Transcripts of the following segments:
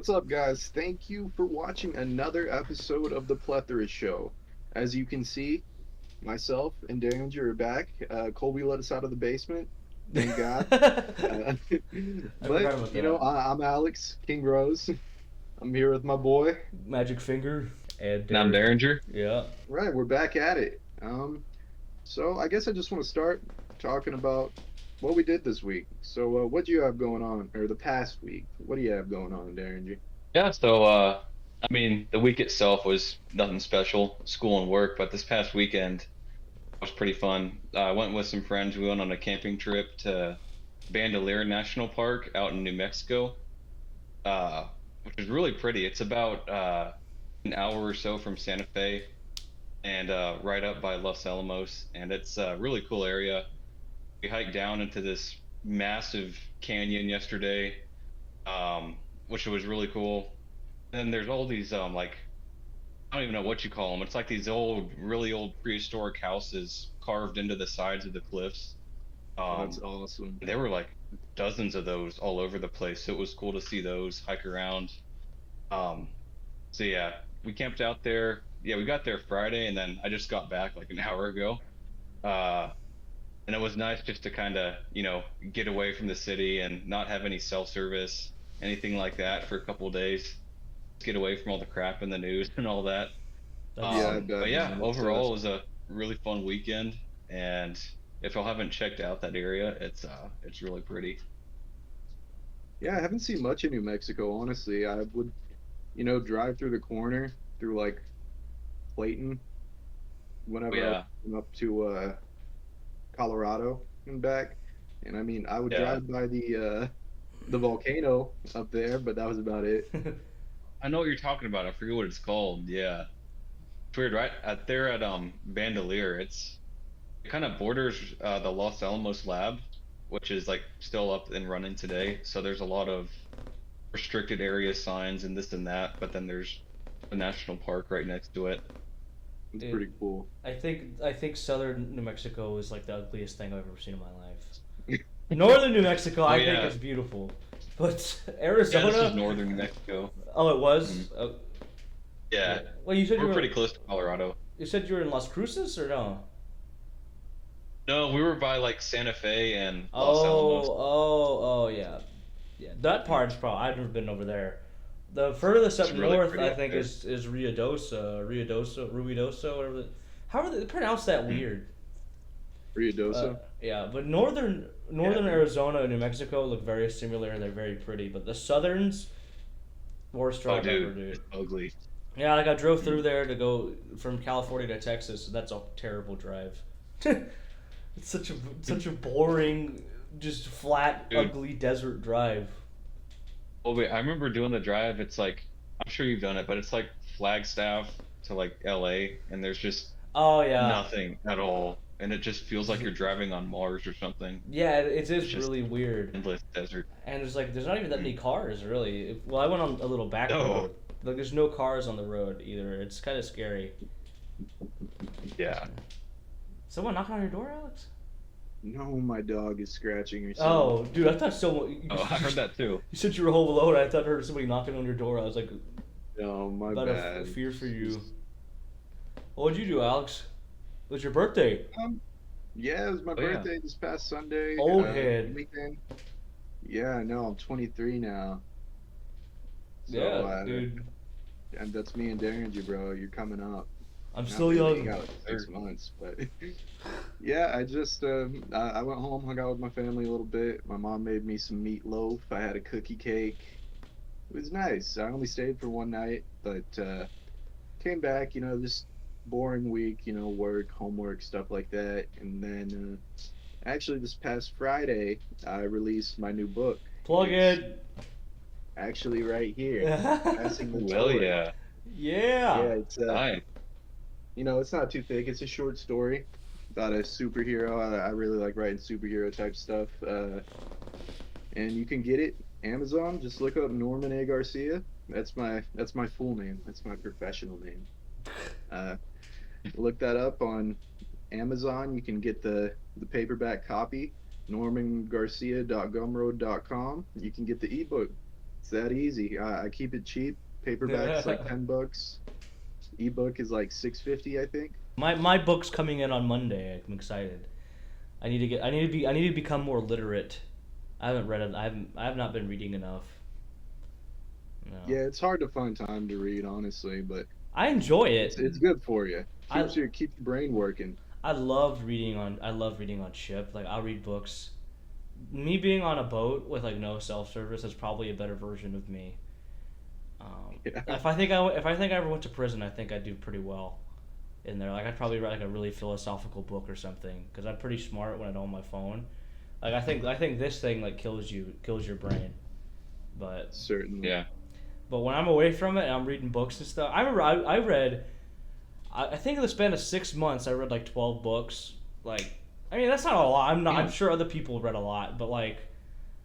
What's up, guys? Thank you for watching another episode of the Plethora Show. As you can see, myself and Danger are back. Colby let us out of the basement. Thank God. Uh, I but, forgot about that. I'm Alex, King Rose. I'm here with my boy. Magic Finger and And I'm Derek. Derringer. Yeah. Right, we're back at it. So I guess I just want to start talking about what we did this week. So, what do you have going on, or the past week? What do you have going on, Danger? Yeah, so the week itself was nothing special, school and work, but this past weekend was pretty fun. I went with some friends. We went on a camping trip to Bandelier National Park out in New Mexico, uh, which is really pretty. It's about an hour or so from Santa Fe and right up by Los Alamos, and it's a really cool area. We hiked down into this massive canyon yesterday, which was really cool. Then there's all these like I don't even know what you call them. It's like these old, really old prehistoric houses carved into the sides of the cliffs. Oh, that's Um, awesome. there were like dozens of those all over the place. So it was cool to see those, hike around. Um, so yeah, we camped out there. Yeah, we got there Friday, and then I just got back like an hour ago. Uh, and it was nice just to kind of, get away from the city and not have any cell service, anything like that for a couple of days. Just get away from all the crap in the news and all that. That's Yeah, I But bet, yeah, man. overall it was a really fun weekend, and if y'all haven't checked out that area, it's really pretty. Yeah, I haven't seen much of New Mexico, honestly. I would, drive through the corner through like Clayton Oh whenever I yeah, went up to Colorado and back. And I mean, I would yeah. drive by the volcano up there, but that was about it. I know what you're talking about. I forget what it's called. Yeah, it's weird, right? There at Bandelier, it kind of borders the Los Alamos lab, which is like still up and running today. So there's a lot of restricted area signs and this and that, but then there's a national park right next to it. It's Dude, pretty cool. I think southern New Mexico is like the ugliest thing I've ever seen in my life. Northern New Mexico Oh I think yeah, is beautiful, but yeah. This is Arizona. northern New Mexico. Oh, it Mhm. was. Oh, yeah. Yeah, Well, you said you we're were. pretty close to Colorado. You said you were in Las Cruces or no? No, we were by like Santa Fe and Los Oh, Alamos. oh, yeah, yeah. That part's probably I've never been over there. The furthest It's up really north, pretty I up think, there. is Ruidoso, whatever. How are they pronounce that Mhm. weird? Ruidoso. Yeah, but northern Yeah. Arizona and New Mexico look very similar and they're very pretty. But the southerns, worst Oh, drive ever, dude, dude. it's ugly. Yeah, like I drove Mhm. through there to go from California to Texas. And that's a terrible drive. It's such a boring, just flat, Dude, ugly desert drive. oh wait, I remember doing the drive. It's like I'm sure you've done it, but it's like Flagstaff to like LA, and there's just Oh yeah, nothing at all, and it just feels like you're driving on Mars or something. yeah, it It's is just really weird. endless desert. And there's not even that Mm. many cars really. Well, I went on a little back No, road. Like there's no cars on the road either. It's kind of scary. yeah. Someone knocking on your door, Alex? No, my dog is scratching herself. Oh, dude, I thought someone. Oh, I heard that too. You said you were home alone. I thought I heard somebody knocking on your door. I was like, No, my about a bad. fear for you. What would you do, Alex? It was your birthday. Um, yeah, it was my Oh yeah. birthday this past Sunday. Old head. Weekend. Yeah, I know. I'm 23 now. So, Yeah, dude. and that's me and Derringer, bro. You're coming up. I'm Not still really, you young. got like 6 months, but yeah, I just I went home, hung out with my family a little bit. My mom made me some meatloaf. I had a cookie cake. It was nice. I only stayed for one night, but came back. Just boring week. Work, homework, stuff like that. And then actually, this past Friday, I released my new book. Plug It's it. actually right here, passing the Well, torch. yeah. Yeah, Yeah. it's Nice. it's not too thick. It's a short story about a superhero. I really like writing superhero type stuff. And you can get it Amazon. Just look up Norman A. Garcia. That's my full name. That's my professional name. Uh, Look that up on Amazon. You can get the paperback copy. NormanGarcia.gumroad.com. You can get the ebook. It's that easy. I keep it cheap. Paperback's like $10. Ebook is like $6.50, I think. My book's coming in on Monday. I'm excited. I need to become more literate. I haven't read it. I have not been reading enough. No. Yeah, it's hard to find time to read, honestly, but I enjoy it. it's good for you. I Keeps your brain working. I love reading on ship. Like I'll read books. Me being on a boat with like no self service is probably a better version of me. Yeah. If I think I ever went to prison, I think I'd do pretty well in there. Like I'd probably write like a really philosophical book or something because I'm pretty smart when I don't on my phone. Like I think this thing like kills your brain. But Certainly. Yeah. but when I'm away from it and I'm reading books and stuff, I remember I read. I think in the span of 6 months, I read like 12 books. Like, I mean, that's not a lot. I'm sure other people read a lot, but like,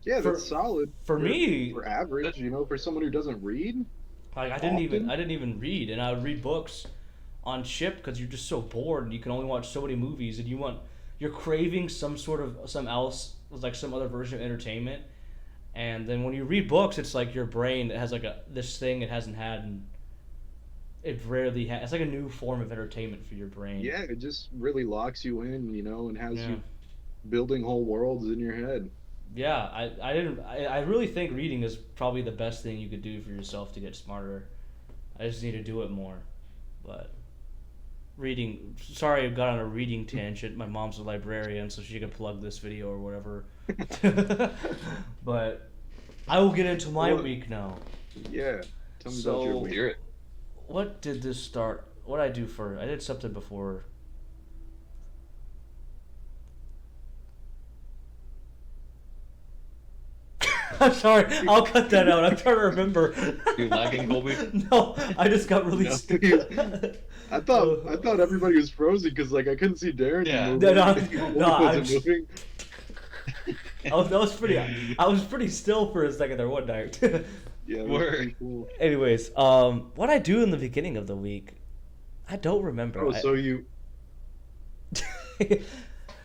Yeah, For- that's solid. for me, for average, for someone who doesn't read. like I didn't even read, and I would read books on ship because you're just so bored and you can only watch so many movies, and you're craving some other version of entertainment, and then when you read books, it's like your brain has like this thing it hasn't had, and it rarely has. It's like a new form of entertainment for your brain. Yeah, it just really locks you in, and has Yeah. you building whole worlds in your head. Yeah, I really think reading is probably the best thing you could do for yourself to get smarter. I just need to do it more. But reading, sorry I got on a reading tangent. My mom's a librarian, so she can plug this video or whatever. But I will get into my week now. Yeah, tell me about So- your week. Hear it. What did this start? What did I do first? I did something before. I'm sorry. I'll cut that out. I'm trying to remember. You lagging, Colby? No, I just got really No. stupid. I thought everybody was frozen because I couldn't see Darren Yeah. moving. No, I'm wasn't moving. I was pretty still for a second there one night. Yeah, it was Word. pretty cool. Anyways, what I do in the beginning of the week, I don't remember. Oh, so you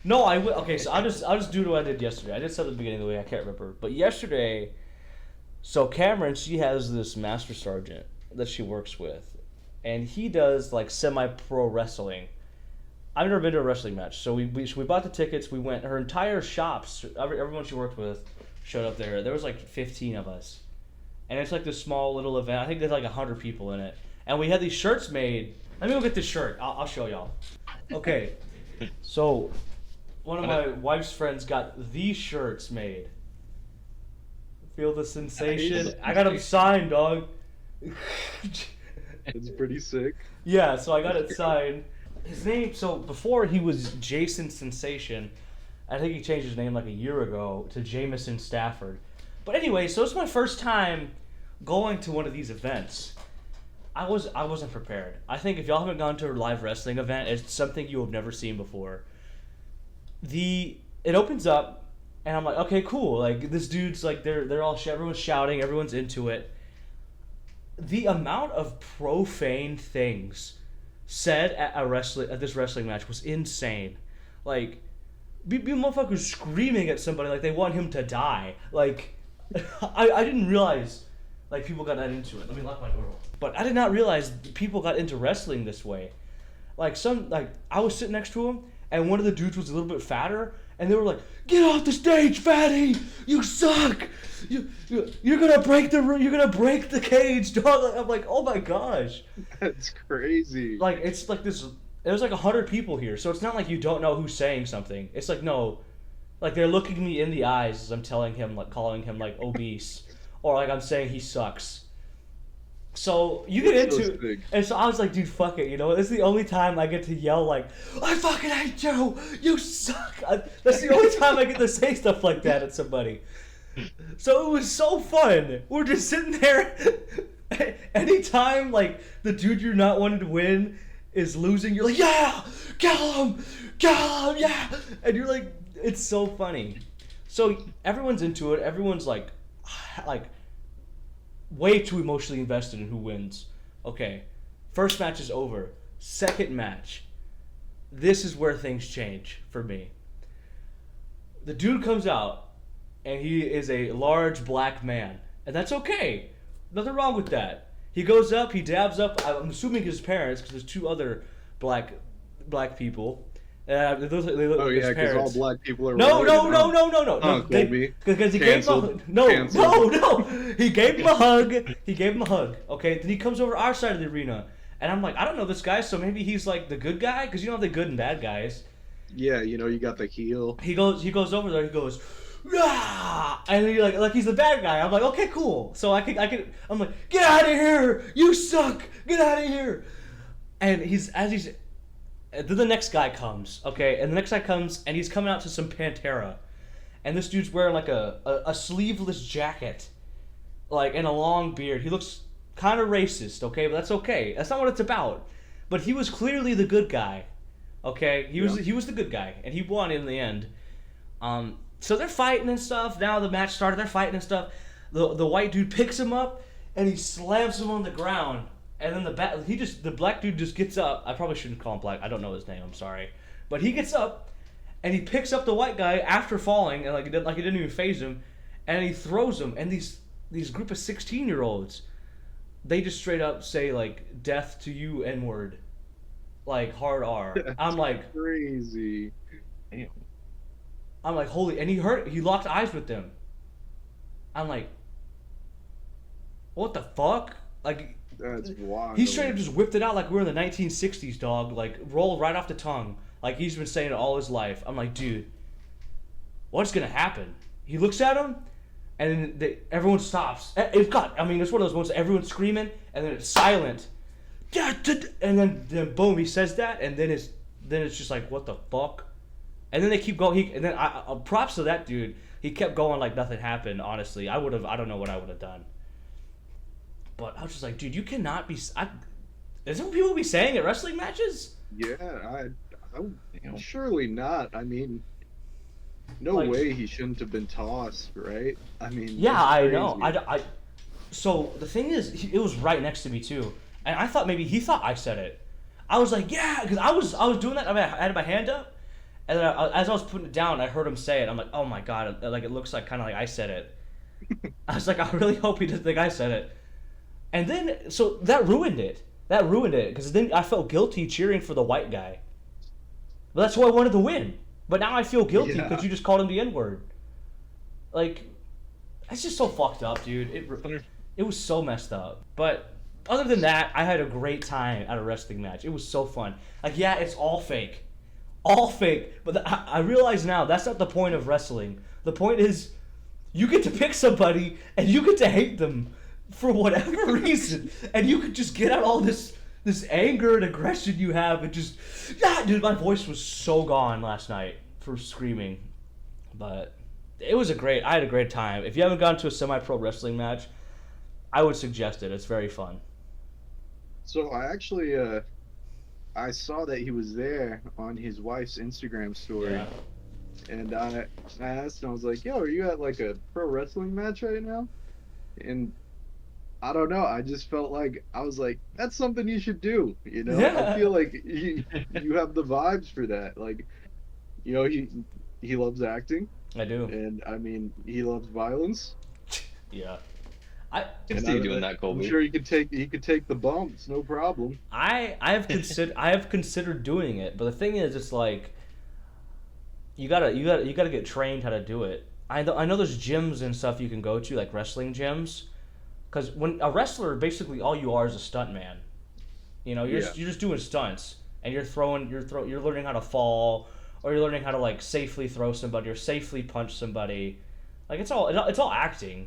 No, I will. Okay, so I'll just do what I did yesterday. I did something at the beginning of the week. I can't remember, but yesterday, so Cameron, she has this master sergeant that she works with, and he does like semi-pro wrestling. I've never been to a wrestling match, so we bought the tickets. We went. Her entire shops, everyone she worked with, showed up there. There was like 15 of us, and it's like this small little event. I think there's like 100 people in it, and we had these shirts made. Let me go get this shirt. I'll show y'all. Okay, so one of my wife's friends got these shirts made. Feel the sensation? Nice. I got them signed, dog. it's pretty sick. Yeah, so I got it signed. His name, so before he was Jason Sensation, I think he changed his name like a year ago to Jameson Stafford. But anyway, so it's my first time going to one of these events. I wasn't prepared. I think if y'all haven't gone to a live wrestling event, it's something you have never seen before. It opens up, and I'm like, okay, cool. Like this dude's like they're all everyone's shouting, everyone's into it. The amount of profane things said at this wrestling match was insane. Like, motherfuckers screaming at somebody like they want him to die. Like, I didn't realize like people got that into it. Let me lock my door. But I did not realize people got into wrestling this way. Like I was sitting next to him, and one of the dudes was a little bit fatter, and they were like, "Get off the stage, fatty! You suck! You're gonna break the cage, dog!" Like, I'm like, oh my gosh! That's crazy. Like it's like this. There's like 100 people here, so it's not like you don't know who's saying something. It's like no, like they're looking me in the eyes as I'm telling him, like calling him like obese, or like I'm saying he sucks. So you get into, and so I was like, dude, fuck it, this is the only time I get to yell like, I fucking hate you, you suck. That's the only time I get to say stuff like that at somebody. So it was so fun. We're just sitting there. Anytime like the dude you're not wanting to win is losing, you're like, yeah, kill him, yeah, and you're like, it's so funny. So everyone's into it. Everyone's like way too emotionally invested in who wins. Okay, first match is over. Second match. This is where things change for me. The dude comes out, and he is a large black man. and that's okay. Nothing wrong with that. He goes up, he dabs up. I'm assuming his parents, because there's two other black people. They look Oh like his yeah, because all parents. black people are No, related. no, no, no, no, no, Oh, no. They Colby. because he gave him Canceled. no, Canceled. no. He gave him a hug. He gave him a hug. Okay, then he comes over our side of the arena, and I'm like, I don't know this guy, so maybe he's like the good guy, because you know the good and bad guys. Yeah, you got the heel. He goes over there. He goes, Rah! And he like he's the bad guy. I'm like, okay, cool. So I'm like, get out of here! You suck! Get out of here! And then the next guy comes, okay, and the next guy comes, and he's coming out to some Pantera, and this dude's wearing like a sleeveless jacket, like, and a long beard. He looks kind of racist, okay, but that's okay. That's not what it's about. But he was clearly the good guy, okay. He was the good guy, and he won in the end. So they're fighting and stuff. Now the match started. They're fighting and stuff. The white dude picks him up and he slams him on the ground. And then the black dude just gets up. I probably shouldn't call him black. I don't know his name. I'm sorry, but he gets up and he picks up the white guy after falling, and like it didn't even phase him, and he throws him. And these group of 16-year-olds, they just straight up say like "death to you, N-word," like hard R. I'm like Crazy. Damn. I'm like, holy, and he locked eyes with them. I'm like, what the fuck? Like, That's wild. he straight up just whipped it out like we were in the 1960s, dog. Like, rolled right off the tongue. Like, he's been saying it all his life. I'm like, dude, what's gonna happen? He looks at him, and then everyone stops. It's one of those ones, everyone's screaming, and then it's silent. And then boom, he says that, and then it's just like, what the fuck? And then they keep going. And then props to that dude. He kept going like nothing happened. Honestly, I don't know what I would have done. But I was just like, dude, you cannot be. Isn't what people be saying at wrestling matches? Yeah, surely not. I mean, no Like- way he shouldn't have been tossed, right? I mean, Yeah, that's I crazy. know. So the thing is, it was right next to me too, and I thought maybe he thought I said it. I was like, yeah, because I was doing that. I mean, I had my hand up. And then as I was putting it down, I heard him say it. I'm like, oh my god, like it looks like kind of like I said it. I was like, I really hope he doesn't think I said it. And then, so that ruined it. Because then I felt guilty cheering for the white guy. But that's who I wanted to win. But now I feel guilty because you just called him the N-word. Like, it's just so fucked up, dude. It was so messed up. But other than that, I had a great time at a wrestling match. It was so fun. Like, yeah, it's all fake. All fake. But I realize now that's not the point of wrestling. The point is you get to pick somebody and you get to hate them for whatever reason. And you could just get out all this anger and aggression you have and just... Yeah, dude, my voice was so gone last night for screaming. But it was I had a great time. If you haven't gone to a semi-pro wrestling match, I would suggest it. It's very fun. So I actually, I saw that he was there on his wife's Instagram story, Yeah. and I asked him, I was like, "Yo, are you at like a pro wrestling match right now?" And I don't know, I just felt like I was like, "That's something you should do," you know? Yeah. I feel like you have the vibes for that. Like, he loves acting, I do. and I mean, he loves violence. Yeah. I can And see you doing that, I'm Colby. sure he could take the bumps, no problem. I have considered doing it, but the thing is, it's like you gotta get trained how to do it. I know there's gyms and stuff you can go to, like wrestling gyms, because when a wrestler, basically all you are is a stunt man. You know, you're just doing stunts, and you're learning how to fall, or you're learning how to like safely throw somebody or safely punch somebody. Like it's all acting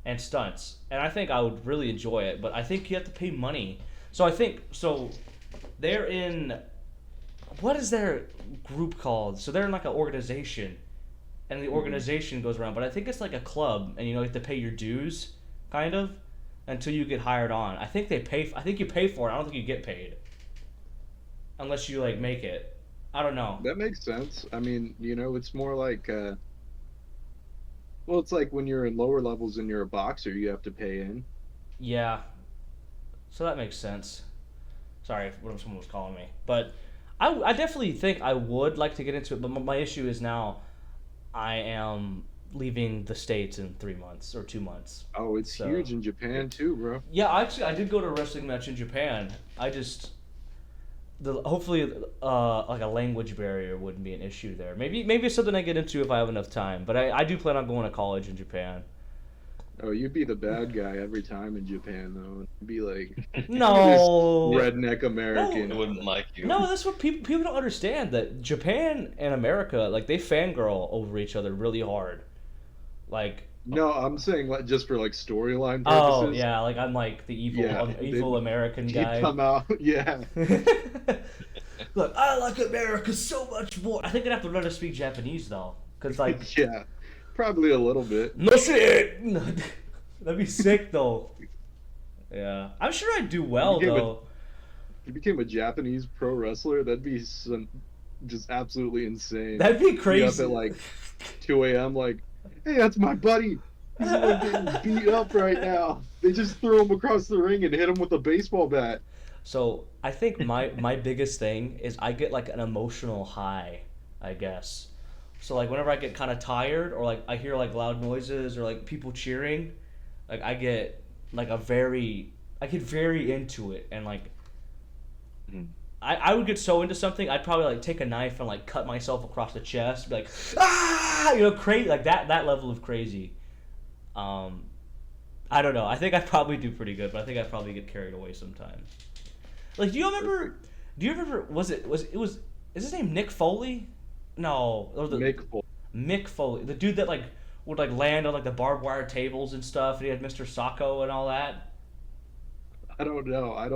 and stunts, and I think I would really enjoy it, but I think you have to pay money. So they're in, what is their group called? So they're in like an organization, and the organization goes around, but I think it's like a club, and you have to pay your dues, kind of, until you get hired on. I think you pay for it. I don't think you get paid, unless you like make it. I don't know. That makes sense. I mean, it's more like, well, it's like when you're in lower levels and you're a boxer, you have to pay in. Yeah. So that makes sense. Sorry if someone was calling me. But I definitely think I would like to get into it, but my issue is now I am leaving the States in 3 months or 2 months. Oh, it's So- huge in Japan too, bro. Yeah, actually, I did go to a wrestling match in Japan. I just hopefully like a language barrier wouldn't be an issue there. Maybe it's something I get into if I have enough time. But I do plan on going to college in Japan. Oh, you'd be the bad guy every time in Japan, though. It'd be like No, redneck American. I wouldn't like you. no, that's what people don't understand. That Japan and America, like, they fangirl over each other really hard. Like, No, I'm saying like just for like storyline oh purposes. yeah, like I'm like the evil Yeah, evil American He'd guy. come out, yeah. Look, I like America so much more. I think I'd have to learn to speak Japanese though, cause like Yeah, probably a little bit. no shit. That'd be sick though. Yeah, I'm sure I'd do well You gave though. If you became a Japanese pro wrestler, that'd be just absolutely insane. That'd be Be up crazy. at like 2 a.m. like, hey, that's my buddy. He's the one getting beat up right now. They just threw him across the ring and hit him with a baseball bat. So I think my biggest thing is I get like an emotional high, I guess. So like whenever I get kind of tired or like I hear like loud noises or like people cheering, like I get like I get very into it and like I would get so into something I'd probably like take a knife and like cut myself across the chest, be like crazy like that level of crazy. I don't know. I think I'd probably do pretty good, but I think I'd probably get carried away sometimes. Like, do you remember? Is his name Nick Foley? No, or Mick Foley, the dude that like would like land on like the barbed wire tables and stuff, and he had Mr. Sacco and all that. I don't know. I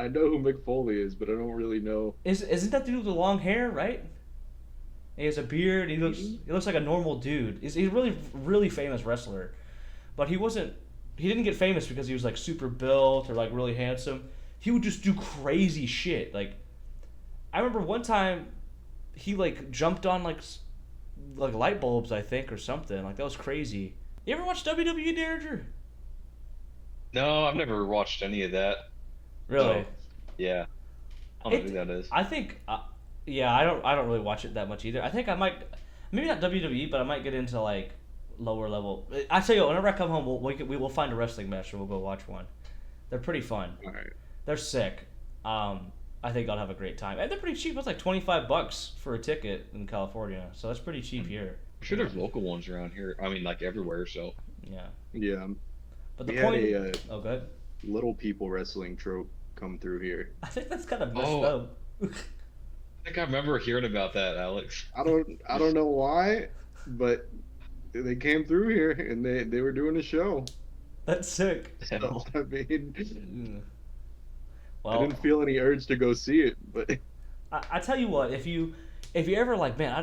know who Mick Foley is, but I don't really know. Isn't that dude with the long hair, right? He has a beard. He looks like a normal dude. He's a really famous wrestler, but he didn't get famous because he was like super built or like really handsome. He would just do crazy shit. Like, I remember one time he like jumped on like light bulbs, I think, or something. Like, that was crazy. You ever watch WWE, Derringer? No, I've never watched any of that. Really? No. Yeah. I don't know who that is. I think, yeah, I don't really watch it that much either. I think I might, maybe not WWE, but I might get into like lower level. I tell you what, whenever I come home, we will find a wrestling match and we'll go watch one. They're pretty fun. All right. They're sick. I think I'll have a great time, and they're pretty cheap. It's like $25 for a ticket in California, so that's pretty cheap here. I'm sure there's local ones around here. I mean, like everywhere. So Yeah, Yeah. but the We point. had Oh, good. little people wrestling trope come through here. I think that's kind of messed Oh. up. I think I remember hearing about that, Alex. I don't know why, but they came through here and they were doing a show. That's sick. So, I mean, Mm. I Well, didn't feel any urge to go see it, but I tell you what, if you ever like, man, I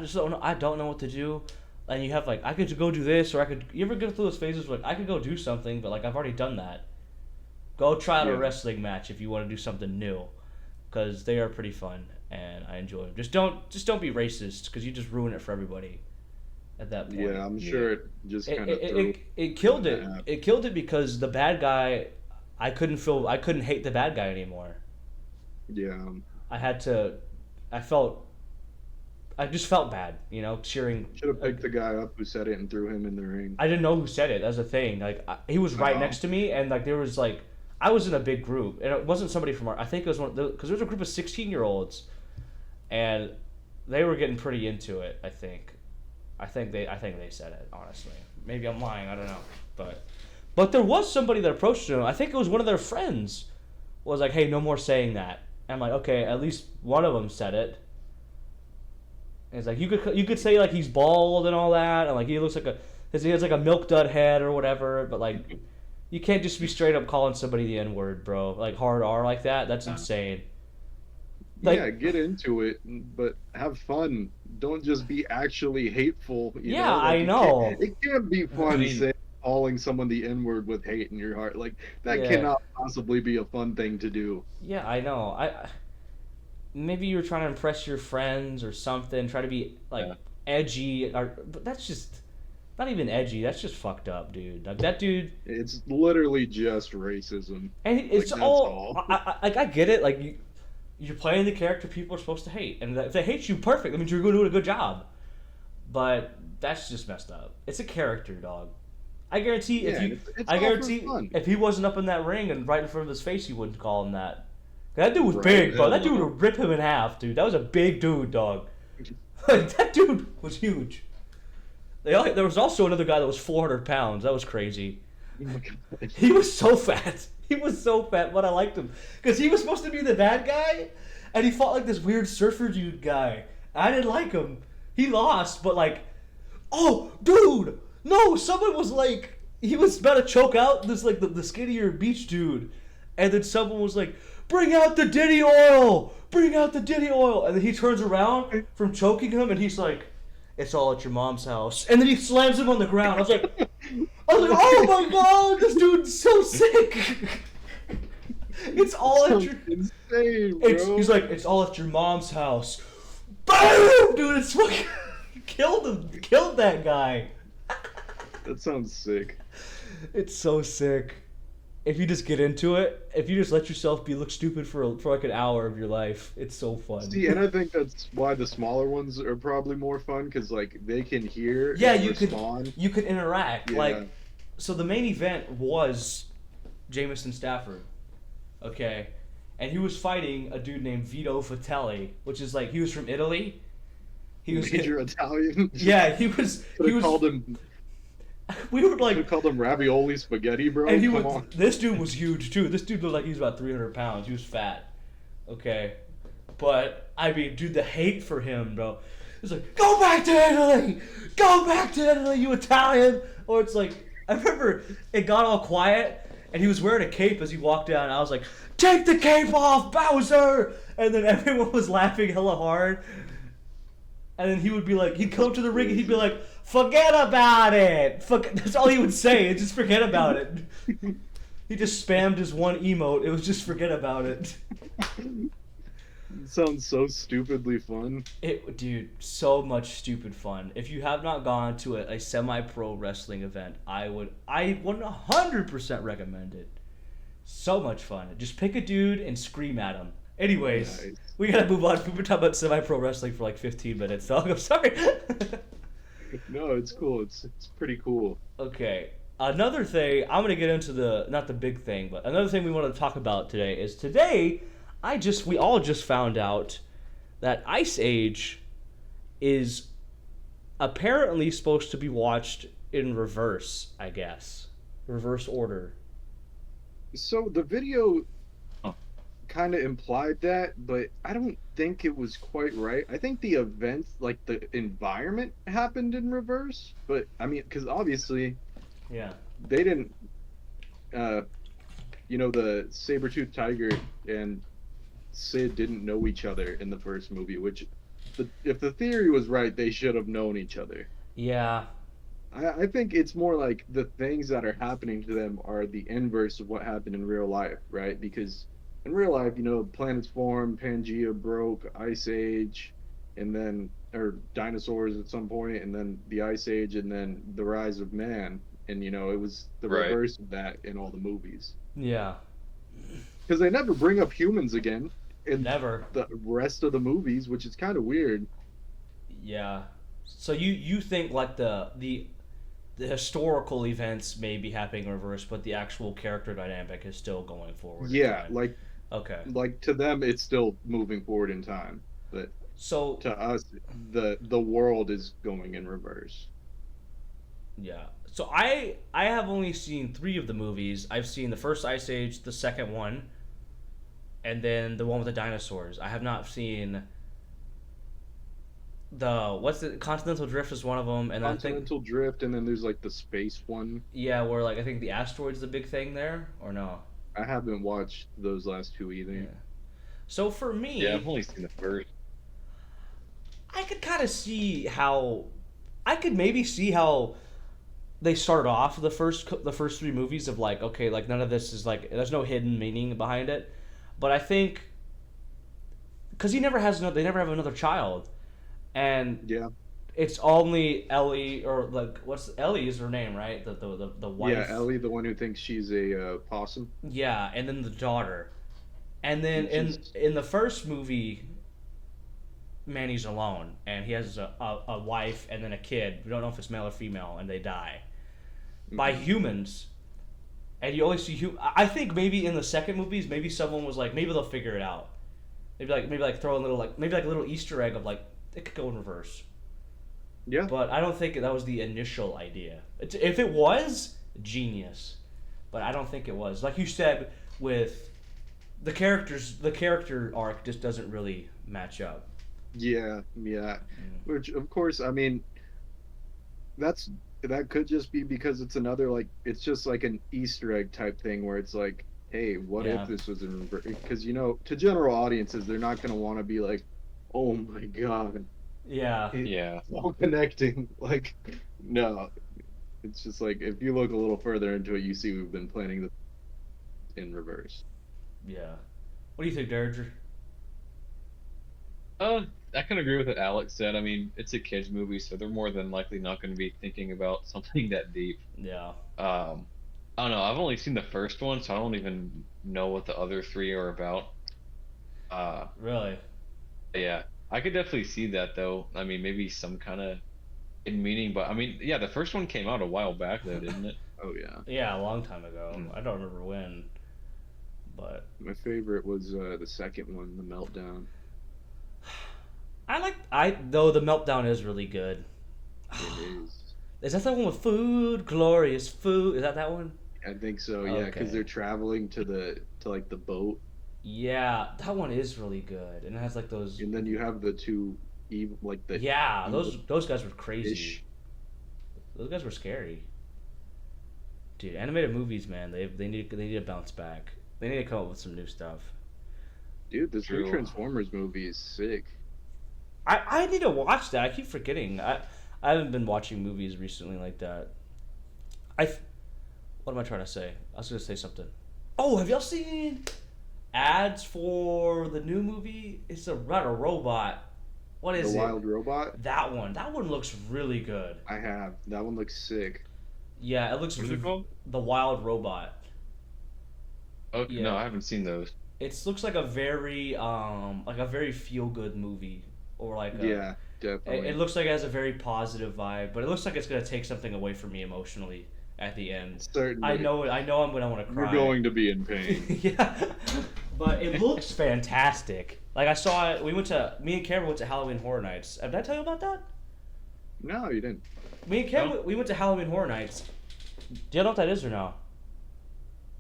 don't know what to do, and you have like, I could go do this, or you ever go through those phases where like, I could go do something, but like I've already done that. Go try out a Yeah. wrestling match if you want to do something new, because they are pretty fun and I enjoy them. Just don't be racist, because you just ruin it for everybody. At that point, yeah, I'm sure it just it, kind of it killed it. Yeah. It killed it because the bad guy, I couldn't hate the bad guy anymore. yeah. I just felt bad, cheering. Should have picked the guy up who said it and threw him in the ring. I didn't know who said it. That's the thing. Like, he was right Oh. next to me, and like there was like, I was in a big group, and it wasn't somebody from our. I think it was because there was a group of 16-year-olds, and they were getting pretty into it. I think they said it. Honestly, maybe I'm lying. I don't know, but there was somebody that approached them. I think it was one of their friends. Was like, hey, no more saying that. And I'm like, okay, at least one of them said it. And it's like you could say like he's bald and all that, and like he looks like he has like a milk dud head or whatever, but like you can't just be straight up calling somebody the N word, bro. Like hard R like that. That's insane. Like, Yeah, get into it, but have fun. Don't just be actually hateful. You Yeah, know? Like, I know. It can't be fun I mean- calling someone the N-word with hate in your heart. Like, that Yeah. cannot possibly be a fun thing to do. Yeah, I know. Maybe you're trying to impress your friends or something, try to be like Yeah. edgy, but that's just not even edgy. That's just fucked up, dude. Like that dude, It's literally just racism. and it's that's all. all. I get it. Like you're playing the character people are supposed to hate, and if they hate you, perfect. That means you're going to do a good job. But that's just messed up. It's a character, dog. I guarantee Yeah, it's all for fun. if he wasn't up in that ring and right in front of his face, he wouldn't call him that. That dude was Right, big, bro. hell That dude no. would rip him in half, dude. That was a big dude, dog. Like, that dude was huge. There was also another guy that was 400 pounds. That was crazy. Oh my God. He was so fat. He was so fat, but I liked him. Because he was supposed to be the bad guy, and he fought like this weird surfer dude guy. I didn't like him. He lost, but like, oh, dude! No, someone was like, he was about to choke out this like the skinnier beach dude. And then someone was like, bring out the Diddy oil! Bring out the Diddy oil! And then he turns around from choking him, and he's like, it's all at your mom's house. And then he slams him on the ground. I was like, oh my god, this dude's so sick. It's all at your... Insane, bro. He's like, it's all at your mom's house. Boom! Dude, it's fucking... Killed him. Killed that guy. That sounds sick. It's so sick. If you just get into it, if you just let yourself look stupid for like an hour of your life, it's so fun. See, and I think that's why the smaller ones are probably more fun, because like they can hear Yeah, and you respond. could interact. Yeah. Like, so the main event was Jameson Stafford, okay, and he was fighting a dude named Vito Fratelli, which is like he was from Italy. He was Major Italian. Yeah, he was. Could have called him. We were like, Could have called him ravioli spaghetti, bro. and Come on. this dude was huge too. This dude looked like he was about 300 pounds. He was fat, okay, but I mean, dude, the hate for him, bro. It's like, go back to Italy, go back to Italy, you Italian. Or it's like, I remember it got all quiet, and he was wearing a cape as he walked down. And I was like, take the cape off, Bowser! And then everyone was laughing hella hard. And then he would be like, he'd come to the ring and he'd be like, forget about it. That's all he would say. Just forget about it. He just spammed his one emote. It was just forget about it. It sounds so stupidly fun. Dude, so much stupid fun. If you have not gone to a semi-pro wrestling event, I would 100% recommend it. So much fun. Just pick a dude and scream at him. Anyways, Nice. we gotta move on. We've been talking about semi-pro wrestling for like 15 minutes, so I'm sorry. No, it's cool. It's pretty cool. Okay. Another thing, I'm gonna get into not the big thing, but another thing we want to talk about today is we all just found out that Ice Age is apparently supposed to be watched in reverse, I guess. Reverse order. So the video kind of implied that, but I don't think it was quite right. I think the events, like the environment, happened in reverse, but I mean, because obviously, Yeah. they didn't. The saber-toothed tiger and Sid didn't know each other in the first movie, which, if the theory was right, they should have known each other. Yeah. I think it's more like the things that are happening to them are the inverse of what happened in real life, right? Because in real life, planets formed, Pangea broke, Ice Age, or dinosaurs at some point, and then the Ice Age, and then the rise of man. And, it was the Right. reverse of that in all the movies. Yeah. Because they never bring up humans again in Never. the rest of the movies, which is kind of weird. Yeah. So you think like the historical events may be happening in reverse, but the actual character dynamic is still going forward. in Yeah, time. like to them, it's still moving forward in time, but So to us, the world is going in reverse. yeah. So I have only seen 3 of the movies. I've seen the first Ice Age, the second one, and then the one with the dinosaurs. I have not seen Continental Drift is one of them, and Continental Drift, and then there's like the space one. where like I think the asteroid's the big thing there, or no? I haven't watched those last 2 either. Yeah. So for me, Yeah, I've only seen the first. I could kind of see how, I could maybe see how they started off the first 3 movies of like, okay, like none of this is like, there's no hidden meaning behind it, but I think because they never have another child, and Yeah. it's only Ellie, or like Ellie is her name, right? The wife. Yeah, Ellie, the one who thinks she's a possum. Yeah, and then the daughter, and then Which is- in the first movie, Manny's alone, and he has a wife and then a kid. We don't know if it's male or female, and they die by humans. And you only see I think maybe in the second movies, maybe someone was like, maybe they'll figure it out. Maybe throw a little maybe a little Easter egg of like it could go in reverse. Yeah. But I don't think that was the initial idea. If it was, genius. But I don't think it was. Like you said, with the character arc just doesn't really match up. Yeah. Which, of course, I mean, that could just be because it's another, like, it's just like an Easter egg type thing where it's like, hey, what if this was in reverse? Because, to general audiences, they're not going to want to be like, oh my god. Yeah. Yeah. It's all connecting. Like, no. It's just like, if you look a little further into it, you see we've been planning this in reverse. Yeah. What do you think, Derringer? I can agree with what Alex said. I mean, it's a kids movie, so they're more than likely not going to be thinking about something that deep. Yeah. I don't know. I've only seen the first one, so I don't even know what the other three are about. Really? Yeah. I could definitely see that, though. I mean, maybe some kind of in meaning, but I mean, yeah, the first one came out a while back, though, didn't it? Oh, yeah. Yeah, a long time ago. I don't remember when, but My favorite was the second one, The Meltdown. though the Meltdown is really good. It is. Is that the one with food, glorious food? Is that one? I think so, yeah, because Okay. they're traveling to like the boat, Yeah, that one is really good, and it has like those. and then you have the two evil, like the Yeah, evil those guys were crazy. fish. Those guys were scary. Dude, animated movies, man, they need to bounce back. They need to come up with some new stuff. Dude, this new True. Transformers movie is sick. I need to watch that. I keep forgetting. I haven't been watching movies recently like that. What am I trying to say? I was gonna say something. Oh, have y'all seen ads for the new movie? It's about a robot. What is The it? Wild Robot. That one. That one looks really good. I have that one looks sick. Yeah, it looks. What's it called? The Wild Robot. Okay, Yeah. no, I haven't seen those. It looks like a very feel good movie, or like a, Yeah, definitely. It looks like it has a very positive vibe, but it looks like it's gonna take something away from me emotionally at the end. Certainly. I know I'm gonna want to cry. You're going to be in pain. Yeah, but it looks fantastic. Like I saw it. Me and Cameron went to Halloween Horror Nights. Did I tell you about that? No, you didn't. Me and Cameron, No. we went to Halloween Horror Nights. Do you know what that is or no?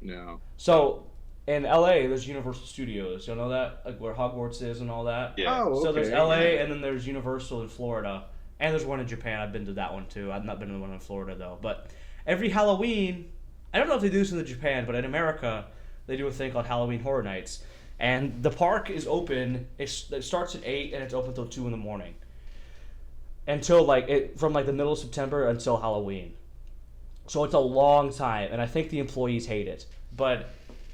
No. So in LA, there's Universal Studios. You know that, like where Hogwarts is and all that. Yeah. Oh, okay. So there's LA, yeah. and then there's Universal in Florida, and there's one in Japan. I've been to that one too. I've not been to the one in Florida though. But every Halloween, I don't know if they do this in the Japan, but in America, they do a thing called Halloween Horror Nights, and the park is open. It starts at 8 and it's open till 2 in the morning. Until from the middle of September until Halloween. So it's a long time, and I think the employees hate it. But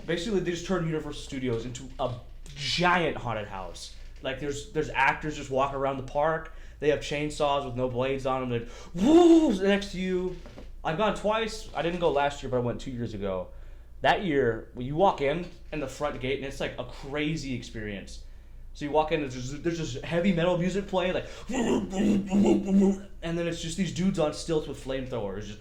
basically, they just turn Universal Studios into a giant haunted house. Like there's actors just walking around the park. They have chainsaws with no blades on them. They're woo next to you. I've gone twice. I didn't go last year, but I went 2 years ago. That year, when you walk in the front gate, and it's like a crazy experience. So you walk in, and there's just heavy metal music playing, like, and then it's just these dudes on stilts with flamethrowers,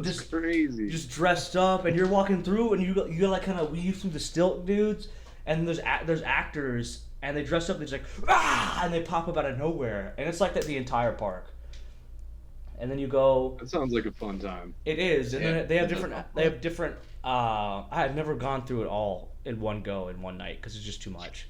That's crazy. just dressed up, and you're walking through, and you gotta like kind of weave through the stilt dudes, and there's actors, and they dress up, and they're just like, ah, and they pop up out of nowhere, and it's like that the entire park. And then you go. That sounds like a fun time. It is, and Yeah, then they have it does different. sound They have different. I had never gone through it all in one go in one night because it's just too much.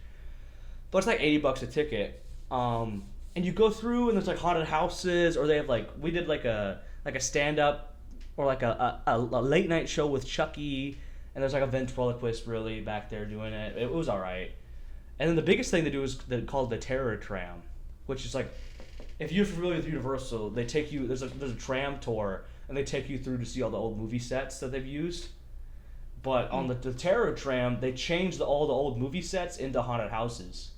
But it's like $80 a ticket, and you go through and there's like haunted houses, or they have we did like a stand up, or like a late night show with Chucky, and there's like a ventriloquist really back there doing it. It was all right. And then the biggest thing they do is called the Terror Tram, which is like, if you're familiar with Universal, they take you. There's a tram tour, and they take you through to see all the old movie sets that they've used. But on the Terror Tram, they changed all the old movie sets into haunted houses.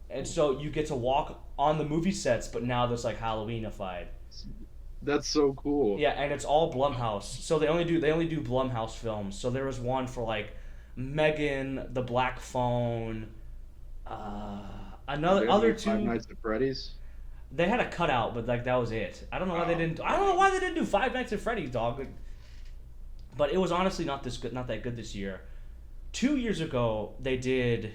And so you get to walk on the movie sets, but now there's like Halloweenified. That's so cool. Yeah, and it's all Blumhouse. So they only do Blumhouse films. So there was one for like Megan, The Black Phone. Another They ever other do Five two, Nights at Freddy's? they had a cutout, but like that was it. I don't know why they Oh, didn't. I don't know why they didn't do Five Nights at Freddy's, dog. Like, but it was honestly not this good, not that good this year. 2 years ago, they did.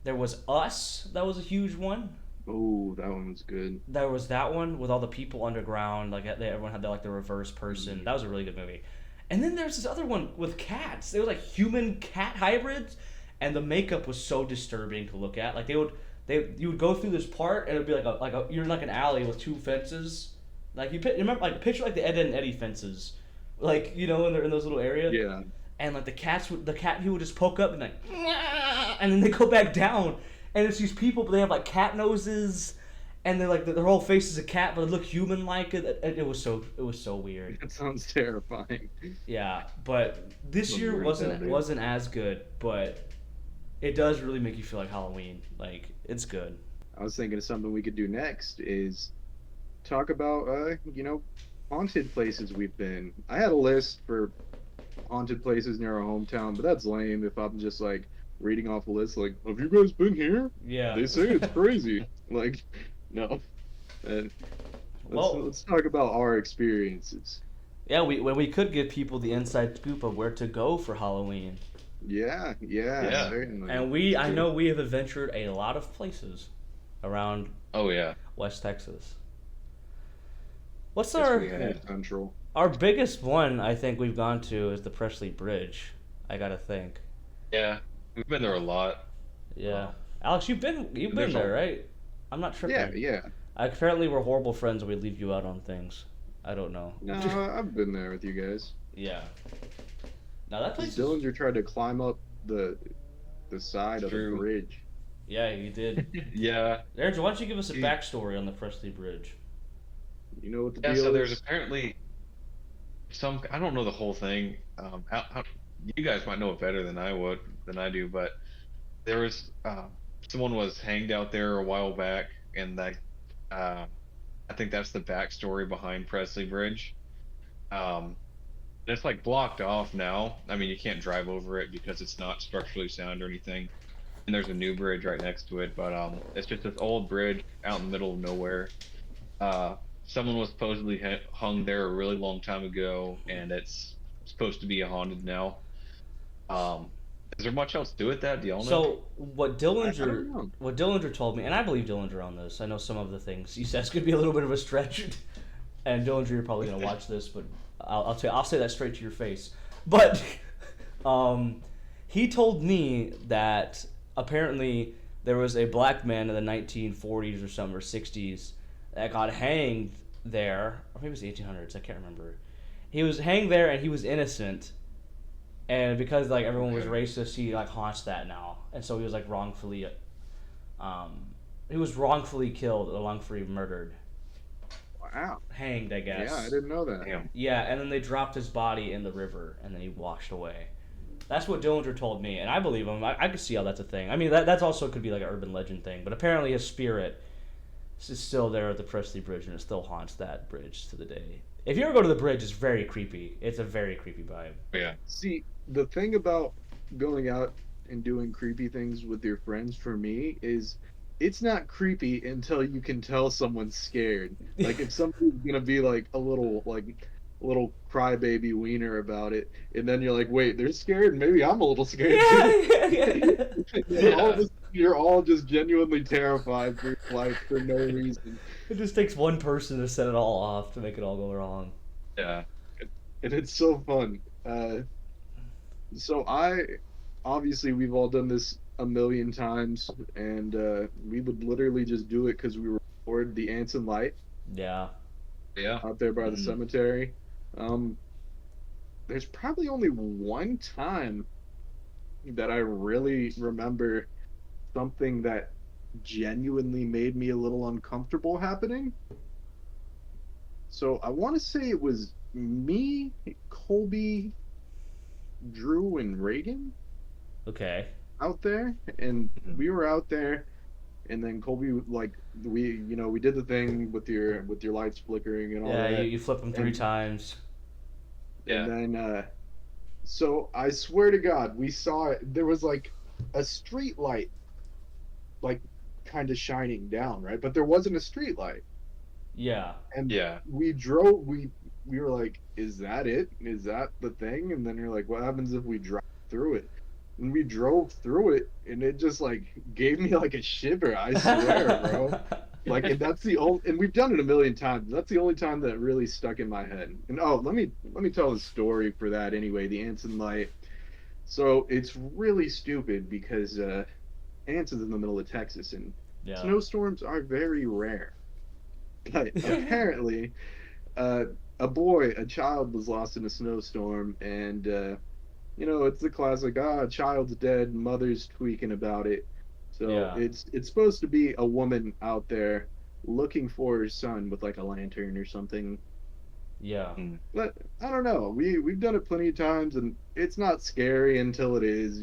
There was Us. That was a huge one. oh, that one was good. There was that one with all the people underground. Like everyone had like the reverse person. That was a really good movie. And then there's this other one with cats. They were like human cat hybrids, and the makeup was so disturbing to look at. Like you would go through this part, and it'd be like a you're in like an alley with two fences. Like you remember like picture like the Ed and Eddie fences, like when they're in those little areas. Yeah. And like the cat he would just poke up and like, and then they go back down, and it's these people, but they have like cat noses, and they're like their whole face is a cat, but they look human like it. It was so weird. That sounds terrifying. Yeah, but this I'm year very wasn't bad, wasn't as good, but it does really make you feel like Halloween. Like it's good. I was thinking of something we could do next is talk about haunted places we've been. I had a list for haunted places near our hometown, but that's lame if I'm just like reading off a list like, have you guys been here? Yeah. They say it's crazy. Like, no. Let's talk about our experiences. Yeah, we could give people the inside scoop of where to go for Halloween. Yeah, Yeah. certainly. And I know we have adventured a lot of places around Oh yeah. West Texas. What's Yes, our we have. Central. our biggest one? I think we've gone to is the Presley Bridge. I gotta think. Yeah. We've been there a lot. Yeah, Alex, you've been There's there, right? I'm not tripping. Yeah. Apparently, we're horrible friends. And we leave you out on things. I don't know. No, I've been there with you guys. Yeah. Now that place. Dillinger tried to climb up the side of the True. bridge. Yeah, you did. Yeah. Aaron, why don't you give us a backstory on the Presley Bridge? You know what the Yeah. deal So there's is? apparently I don't know the whole thing. You guys might know it better than I do, but there was someone was hanged out there a while back, and I think that's the backstory behind Presley Bridge. It's like blocked off now. I mean, you can't drive over it because it's not structurally sound or anything. And there's a new bridge right next to it, but it's just this old bridge out in the middle of nowhere. Someone was supposedly hung there a really long time ago, and it's supposed to be haunted now. Is there much else to it that? Do y'all know? So what I don't Dillinger know. what Dillinger told me, and I believe Dillinger on this. I know some of the things he says could be a little bit of a stretch, and Dillinger, you're probably gonna watch this, but I'll say that straight to your face. But he told me that apparently there was a black man in the 1940s or something or 60s that got hanged there, or maybe it was the 1800s. I can't remember. He was hanged there and he was innocent. And because like everyone was racist, he like haunts that now, and so he was like wrongfully killed or wrongfully murdered, Wow. hanged, I guess. Yeah, I didn't know that. Damn. Yeah, and then they dropped his body in the river, and then he washed away. That's what Dillinger told me, and I believe him. I could see how that's a thing. I mean, that's also could be like an urban legend thing, but apparently his spirit is still there at the Presley Bridge, and it still haunts that bridge to the day. If you ever go to the bridge, it's very creepy. It's a very creepy vibe. Yeah. See, the thing about going out and doing creepy things with your friends for me is it's not creepy until you can tell someone's scared. Like if somebody's gonna be like a little crybaby wiener about it, and then you're like, wait, they're scared? Maybe I'm a little scared too. Yeah. You're all just genuinely terrified for like for no reason. It just takes one person to set it all off to make it all go wrong. Yeah. And it's so fun. So obviously we've all done this a million times, and we would literally just do it because we were bored. The Anson Light Yeah. Yeah. out there by the Mhm. cemetery. There's probably only one time that I really remember something that genuinely made me a little uncomfortable happening. So I want to say it was me, Colby, Drew, and Reagan Okay. out there, and Mhm. we were out there, and then Colby, like, we did the thing with your lights flickering and all Yeah, that. you flip them 3 And- times. Yeah. And then so I swear to God, we saw it. There was like a street light like kind of shining down, right? But there wasn't a street light. Yeah. And Yeah. we were like, is that it? Is that the thing? And then you're like, what happens if we drive through it? And we drove through it, and it just like gave me like a shiver. I swear, bro. Like, and that's the only, and we've done it a million times. That's the only time that really stuck in my head. And oh, let me tell the story for that anyway. The Anson Light. So it's really stupid because Anson's in the middle of Texas, and Yeah. snowstorms are very rare. But apparently, uh, a child was lost in a snowstorm, and it's the classic, child's dead, mother's tweaking about it. So Yeah. it's supposed to be a woman out there looking for her son with like a lantern or something. Yeah. But I don't know. We've done it plenty of times, and it's not scary until it is.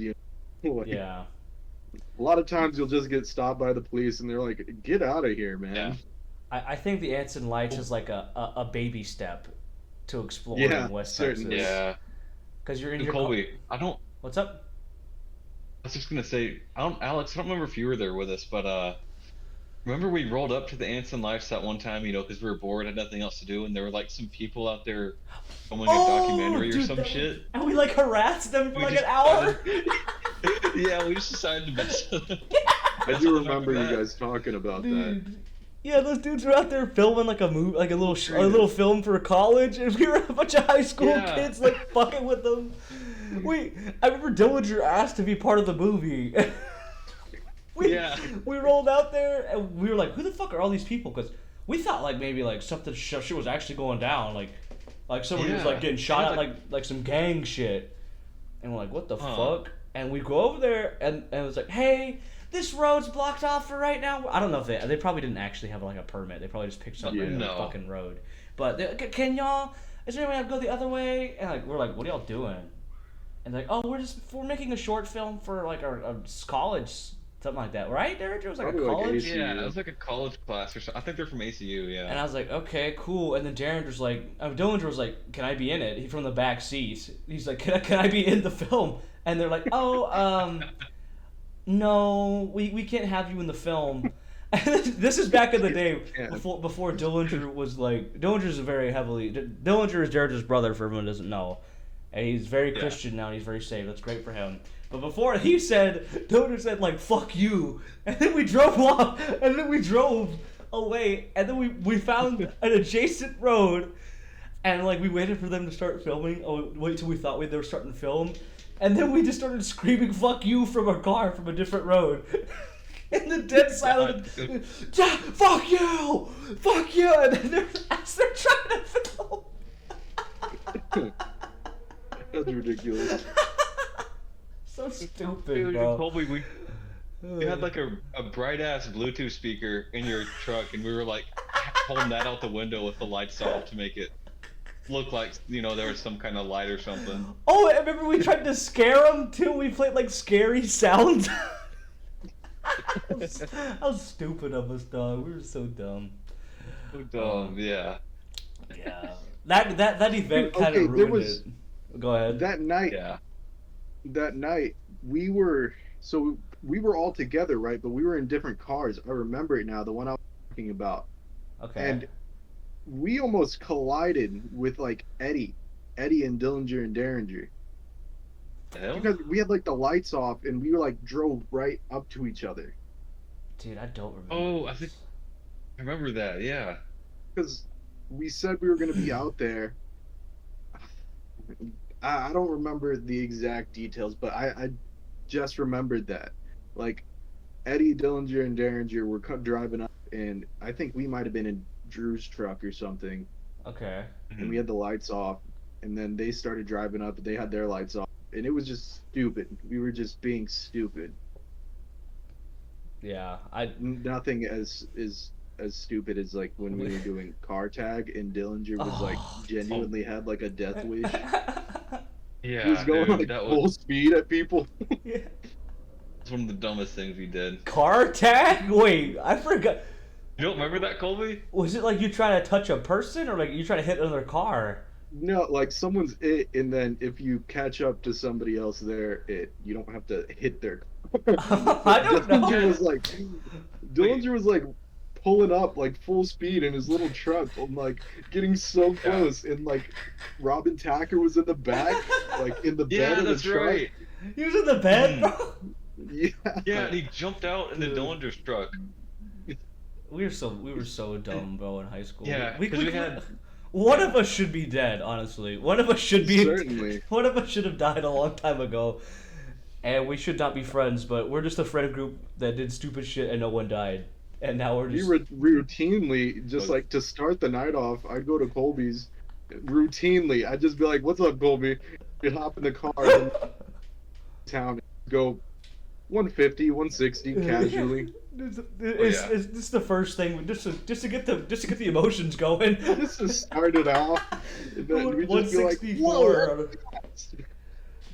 Like, Yeah. a lot of times you'll just get stopped by the police, and they're like, "Get out of here, man." Yeah. I think the Anson Lights is like a baby step to exploring Yeah, West certainly. Texas. Yeah. Because you're in And your Colby, What's up? I was just gonna say, Alex, I don't remember if you were there with us, but remember we rolled up to the Anson Lights that one time, because we were bored, had nothing else to do, and there were like some people out there filming a documentary or dude, some shit. And we like harassed them for We like just an hour. Yeah, we just decided to mess with them. I do remember you guys talking about that. Dude. Yeah, those dudes were out there filming like a movie, like a little film for college, and we were a bunch of high school Yeah. kids like fucking with them. I remember Dillinger asked to be part of the movie. We rolled out there and we were like, who the fuck are all these people? Because we thought like maybe like something shit was actually going down, like somebody was like getting shot at like some gang shit, and we're like, what the fuck? And we go over there and it was like, hey, this road's blocked off for right now. I don't know if they probably didn't actually have like a permit. They probably just picked something in the fucking road. But can y'all? Is there any way I can go the other way? And like we're like, what are y'all doing? And they're like, oh, we're making a short film for like our college, something like that, right? Derek, it was like Probably a like college. ACU. Yeah, it was like a college class or something. I think they're from ACU. Yeah. And I was like, okay, cool. And then Dillinger was like, can I be in it? He's from the back seat. He's like, can I be in the film? And they're like, oh, no, we can't have you in the film. This is back in the day before Dillinger was like, Dillinger's Dillinger is Jared's brother, for everyone who doesn't know. And he's very Christian now, and he's very saved. That's great for him. But before Dillinger said like, fuck you. And then we drove off, and then we drove away, and then we found an adjacent road, and like we waited for them to start filming. Wait till we thought they were starting to film. And then we just started screaming "fuck you" from our car from a different road. In the dead silence, fuck you, and then as they're trying to film. That's ridiculous. So stupid, Dude, bro. Colby, we had like a bright ass Bluetooth speaker in your truck, and we were like holding that out the window with the lights off to make it look like there was some kind of light or something. Oh, I remember we tried to scare them too. We played like scary sounds. How stupid of us, dog. We were so dumb. So dumb, yeah. Yeah. That event kind of ruined it. Go ahead. That night, we were all together, right? But we were in different cars. I remember it now, the one I was talking about. Okay. And we almost collided with like Eddie and Dillinger and Derringer. Because we had like the lights off, and we were like drove right up to each other. Dude, I don't remember. Oh, I remember that. Yeah. Because we said we were going to be out there. I don't remember the exact details, but I just remembered that. Like, Eddie, Dillinger, and Derringer were driving up, and I think we might have been in Drew's truck or something. Okay. And we had the lights off, and then they started driving up, and they had their lights off, and it was just stupid. We were just being stupid. Yeah, Nothing as stupid as like when we were doing car tag, and Dillinger was like genuinely had like a death wish. Yeah, He was going like full speed at people. Yeah. It's one of the dumbest things we did. Car tag? Wait, I forgot. You don't remember that, Colby? Was it like you trying to touch a person, or like you trying to hit another car? No, like someone's it, and then if you catch up to somebody else, they're it. You don't have to hit their car. I don't know. Dillinger was like pulling up like full speed in his little truck. I'm like getting so Yeah. close, and like Robin Tacker was in the back, like in the bed Yeah, of the that's truck. right. He was in the bed, Mhm. bro. Yeah. Yeah, and he jumped out in the Dude. Dillinger's truck. We were so dumb, bro, in high school. Yeah, because we had. One Yeah. of us should be dead, honestly. One of us should be. Certainly. One of us should have died a long time ago, and we should not be friends. But we're just a friend group that did stupid shit and no one died, and now we're We just. routinely just like to start the night off. I'd go to Colby's routinely. I'd just be like, "What's up, Colby?" You'd hop in the car in town, and go 150, 160 casually. It's just the first thing, just to get the emotions going. Just to start it off. And then we just be like, 164, "Whoa!"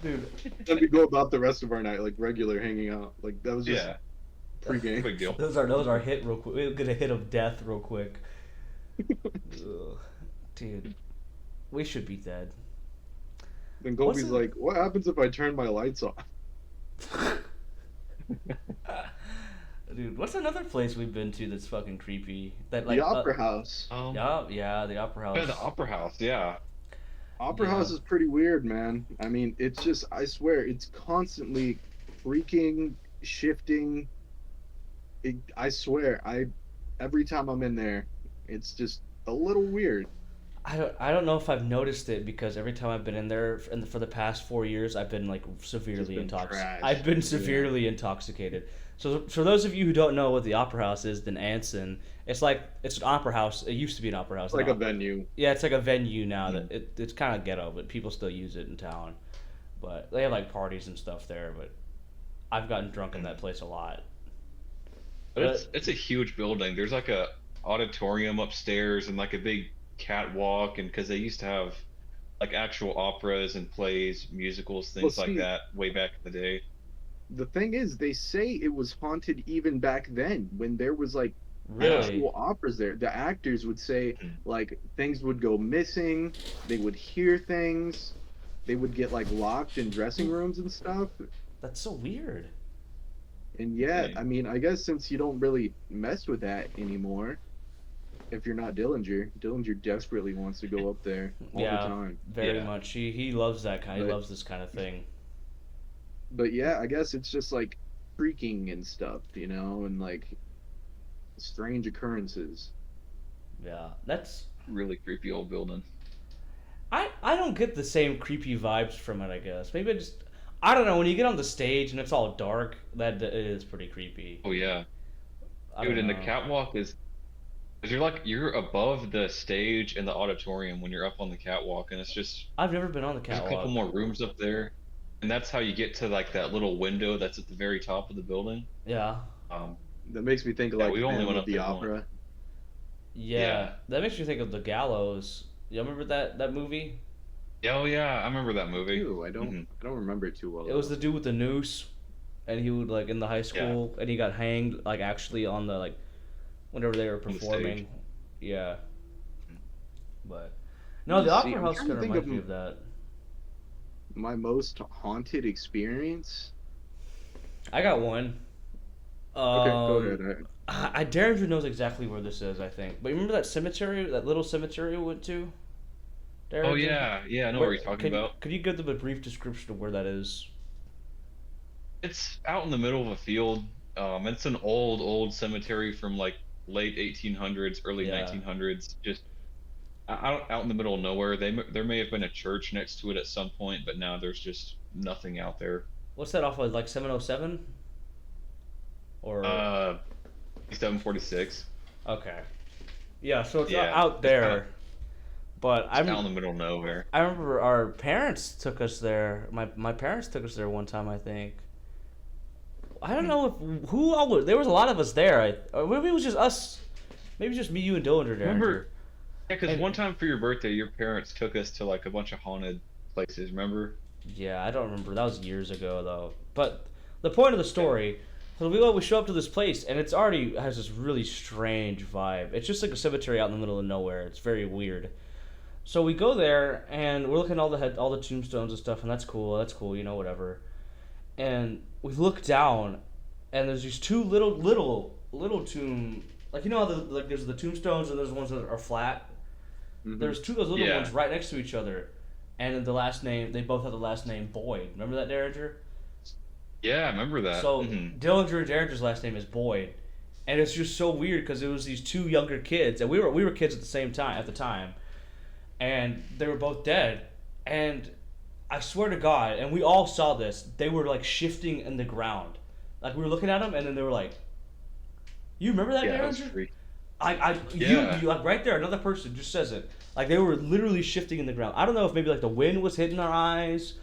dude. Then we go about the rest of our night like regular hanging out. Like that was just Yeah, pre-game. big deal. Those are hit real quick. We'll get a hit of death real quick. Ugh. Dude, we should be dead. Then Colby's What's like, "What happens if I turn my lights off?" Dude, what's another place we've been to that's fucking creepy? That like The Opera House. Yeah, the Opera House. Yeah, the Opera House. Yeah. Opera Yeah. House is pretty weird, man. I mean, it's just, I swear, it's constantly freaking shifting. I swear, every time I'm in there, it's just a little weird. I don't know if I've noticed it because every time I've been in there for the past 4 years, I've been like Just severely been intoxicated. trashed. I've been Yeah. severely intoxicated. So for those of you who don't know what the Opera House is, then Anson, it's an opera house. It used to be an opera house. It's like now. a venue. Yeah, it's like a venue now that it's kind of ghetto, but people still use it in town. But they have like parties and stuff there. But I've gotten drunk in that place a lot. But it's a huge building. There's like a auditorium upstairs and like a big catwalk, and because they used to have like actual operas and plays, musicals, things Well, like see- that way back in the day. The thing is, they say it was haunted even back then when there was like Really? actual operas there. The actors would say like things would go missing, they would hear things, they would get like locked in dressing rooms and stuff. That's so weird. And yeah, Yeah. I mean, I guess since you don't really mess with that anymore, if you're not Dillinger desperately wants to go up there all the Yeah. time. Very Yeah. much. He loves that kind. He But- loves this kind of thing. But yeah, I guess it's just like freaking and stuff, and like strange occurrences. Yeah, that's. Really creepy old building. I don't get the same creepy vibes from it. I guess maybe I don't know. When you get on the stage and it's all dark, that it is pretty creepy. Oh yeah, I dude, don't and the know. catwalk is. 'Cause you're above the stage and the auditorium when you're up on the catwalk, and it's just I've never been on the there's a catwalk. couple more rooms up there, and that's how you get to like that little window that's at the very top of the building. Yeah. That makes me think of Yeah, like we only Phantom went of up the there once. Opera. Yeah. Yeah. That makes me think of The Gallows. You remember that movie? Yeah, oh yeah, I remember that movie. Ew, I don't Mhm. remember it too well. It was the dude with the noose, and he would like in the high school, and he got hanged like actually on the like whenever they were On the performing. stage. Yeah. But no, the Let's see, Opera I'm House trying kind to of think reminds of me of that. My most haunted experience. I got one. Okay, go ahead. I Darren knows exactly where this is, I think. But you remember that cemetery, that little cemetery we went to? Darren, Oh yeah, I know what you're talking about. Could you give them a brief description of where that is? It's out in the middle of a field. It's an old cemetery from like late 1800s, early Yeah. 1900s. Just out in the middle of nowhere. There may have been a church next to it at some point, but now there's just nothing out there. What's that off of, like 707? Or 746. okay, yeah. So it's Yeah, out it's there. kinda- But It's out in the middle of nowhere. I remember our parents took us there. My parents took us there one time, I think. I don't know if who all was. There was a lot of us there. Or maybe it was just us. Maybe just me, you, and Dillinger. Darren. Remember? Yeah, because And- one time for your birthday, your parents took us to like a bunch of haunted places. Remember? Yeah, I don't remember. That was years ago, though. But the point of the story, so we show up to this place, and it's already has this really strange vibe. It's just like a cemetery out in the middle of nowhere. It's very weird. So we go there, and we're looking at all the tombstones and stuff, and that's cool. That's cool, whatever. And we look down, and there's these two little little tomb, like you know how like there's the tombstones and there's the ones that are flat. Hmm. There's two of those little Yeah. ones right next to each other, and the last name they both have the last name Boyd. Remember that, Derringer? Yeah, I remember that. So Dillinger and Derringer's last name is Boyd, and it's just so weird because it was these two younger kids, and we were kids at the same time at the time, and they were both dead, and I swear to God, and we all saw this. They were like shifting in the ground, like we were looking at them, and then they were like, "You remember that, Yeah, that was Derringer?" freak. You, Yeah. you like right there. Another person just says it. Like they were literally shifting in the ground. I don't know if maybe like the wind was hitting our eyes,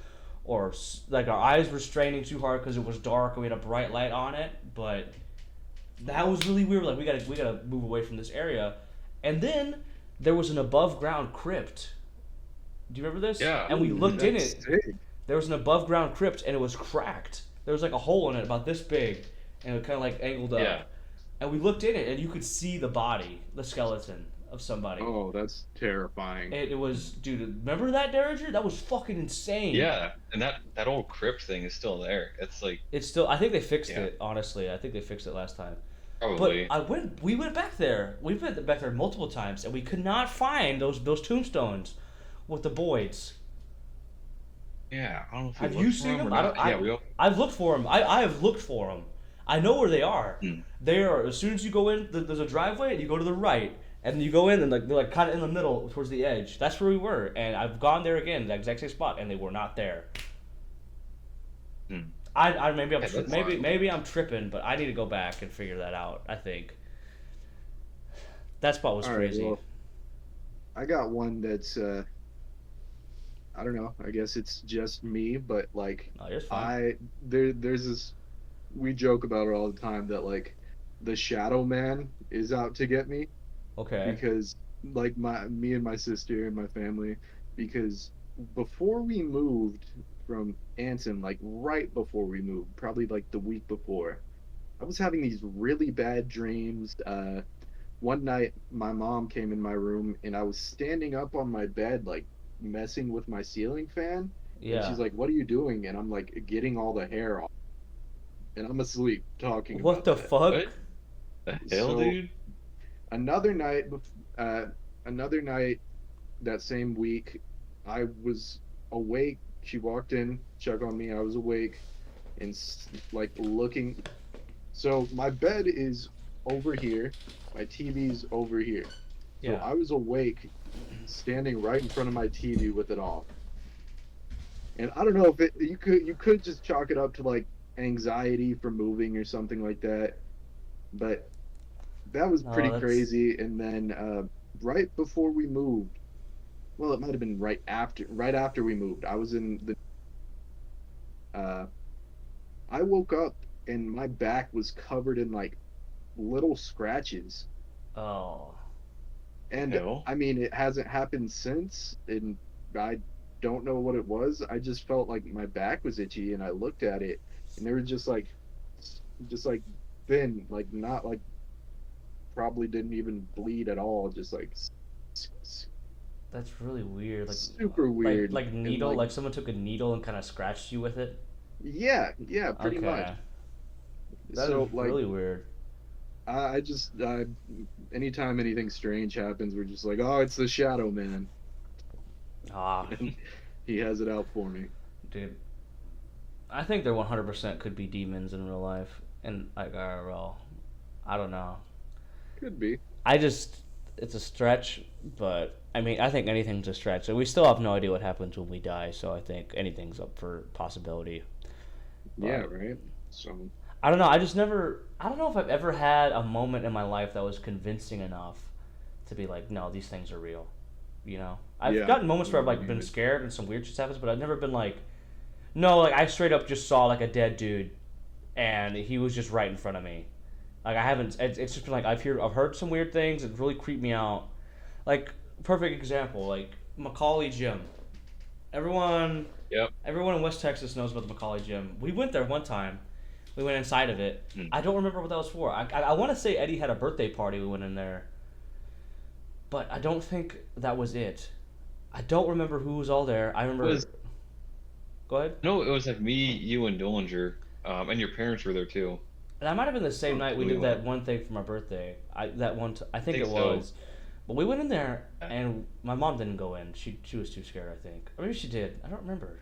or like our eyes were straining too hard because it was dark and we had a bright light on it. But that was really weird. Like we gotta move away from this area. And then there was an above ground crypt. Do you remember this? Yeah. And we looked in That's it. sick. There was an above ground crypt and it was cracked. There was like a hole in it about this big, and it kind of like angled up. Yeah. And we looked in it, and you could see the body, the skeleton of somebody. Oh, that's terrifying. It was, dude. Remember that, Derringer? That was fucking insane. Yeah, and that old crypt thing is still there. It's like It's still. I think they fixed Yeah. it. Honestly, I think they fixed it last time. probably. But we went back there. We went back there multiple times, and we could not find those tombstones with the Boyds. Yeah, I don't know if we Have looked you for seen or them? I not. don't. Yeah, we all. I've looked for them. I have looked for them. I know where they are. Hmm. They are as soon as you go in. There's a driveway, and you go to the right, and then you go in, and like they're like kind of in the middle towards the edge. That's where we were, and I've gone there again, the exact same spot, and they were not there. Hmm. I maybe I'm Yeah, that's maybe wild. maybe I'm tripping, but I need to go back and figure that out. I think that spot was All right, crazy. well, I got one that's I don't know. I guess it's just me, but like Oh, you're fine. there's this we joke about it all the time that like the shadow man is out to get me Okay. because like me and my sister and my family because before we moved from Anson, like right before we moved, probably like the week before, I was having these really bad dreams. One night my mom came in my room and I was standing up on my bed like messing with my ceiling fan, and Yeah. she's like, "What are you doing?" And I'm like, "Getting all the hair off." And I'm asleep talking What about the that. fuck? What the hell, So dude? another night, another night that same week, I was awake. She walked in, checked on me. I was awake, and like looking. So my bed is over here. My TV's over here. So Yeah. I was awake, standing right in front of my TV with it off. And I don't know if you could just chalk it up to like anxiety for moving or something like that. But that was Oh, pretty that's crazy. And then right before we moved, well, it might have been right after we moved. I was in the uh, I woke up and my back was covered in like little scratches. oh. And Hell. I mean, it hasn't happened since, and I don't know what it was. I just felt like my back was itchy, and I looked at it, and they were just like thin, like not like probably didn't even bleed at all, just like That's really weird. super weird. Like And needle. Like someone took a needle and kind of scratched you with it. yeah, yeah, pretty much. Okay. That is So like really weird. I just anytime anything strange happens, we're just like, oh, it's the Shadow Man, Ah, and he has it out for me. dude. I think there 100% could be demons in real life and like IRL. I don't know. Could be. It's a stretch, but I mean, I think anything's a stretch. So we still have no idea what happens when we die. So I think anything's up for possibility. Yeah, But right. So I don't know. I don't know if I've ever had a moment in my life that was convincing enough to be like, no, these things are real. You know, I've yeah, gotten moments where I've like been scared and some weird shit happens, but I've never been like, no, like I straight up just saw like a dead dude, and he was just right in front of me. Like I haven't. It's just been like I've heard some weird things. It really creeped me out. Like perfect example, like Macaulay Gym. Everyone, Yep. everyone in West Texas knows about the Macaulay Gym. We went there one time. We went inside of it. Hmm. I don't remember what that was for. I want to say Eddie had a birthday party. We went in there, but I don't think that was it. I don't remember who was all there. I remember. Was Go ahead. no, it was like me, you, and Dillinger, and your parents were there too. And that might have been the same Oh, night we we did that went. one thing for my birthday. I I think think it so. was. But we went in there, Yeah. and my mom didn't go in. She was too scared, I think. Or maybe she did. I don't remember.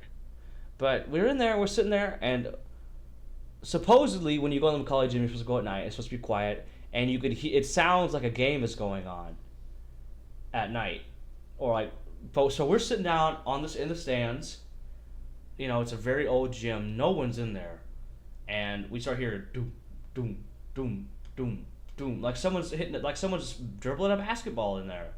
But we were in there, we're sitting there, and supposedly when you go in the Macaulay gym, you're supposed to go at night. It's supposed to be quiet, and you could it sounds like a game is going on at night, or like. But so we're sitting down on this in the stands. It's a very old gym. No one's in there, and we start hearing doom, doom, doom, doom, doom, like someone's hitting it, like someone's dribbling a basketball in there.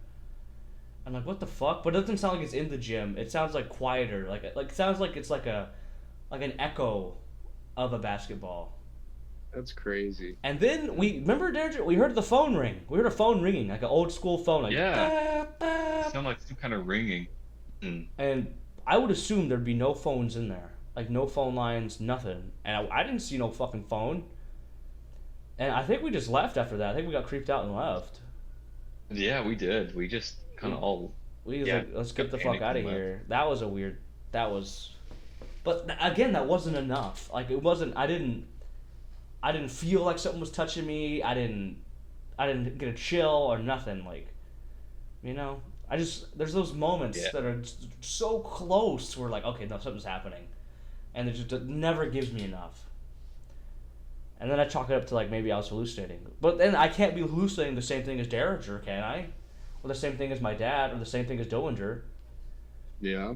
I'm like, what the fuck? But it doesn't sound like it's in the gym. It sounds like quieter, like it sounds like it's like an echo of a basketball. That's crazy. And then we remember Derek, we heard the phone ring. We heard a phone ringing, like an old school phone, like Yeah. "Bah, bah." Sound like some kind of ringing. Mm. And I would assume there'd be no phones in there, like no phone lines, nothing. And I didn't see no fucking phone. And I think we just left after that. I think we got creeped out and left. Yeah, we did. We just kind of all. We was Yeah, like, let's get got the fuck panicked out of and left. here. That was a weird. That was. But again, that wasn't enough. Like it wasn't. I didn't. I didn't feel like something was touching me. I didn't. I didn't get a chill or nothing. Like, you know. I just there's those moments Yeah. that are just so close. Where like, okay, no, something's happening, and it never gives me enough. And then I chalk it up to like maybe I was hallucinating. But then I can't be hallucinating the same thing as Derringer, can I? Or the same thing as my dad, or the same thing as Dillinger. Yeah.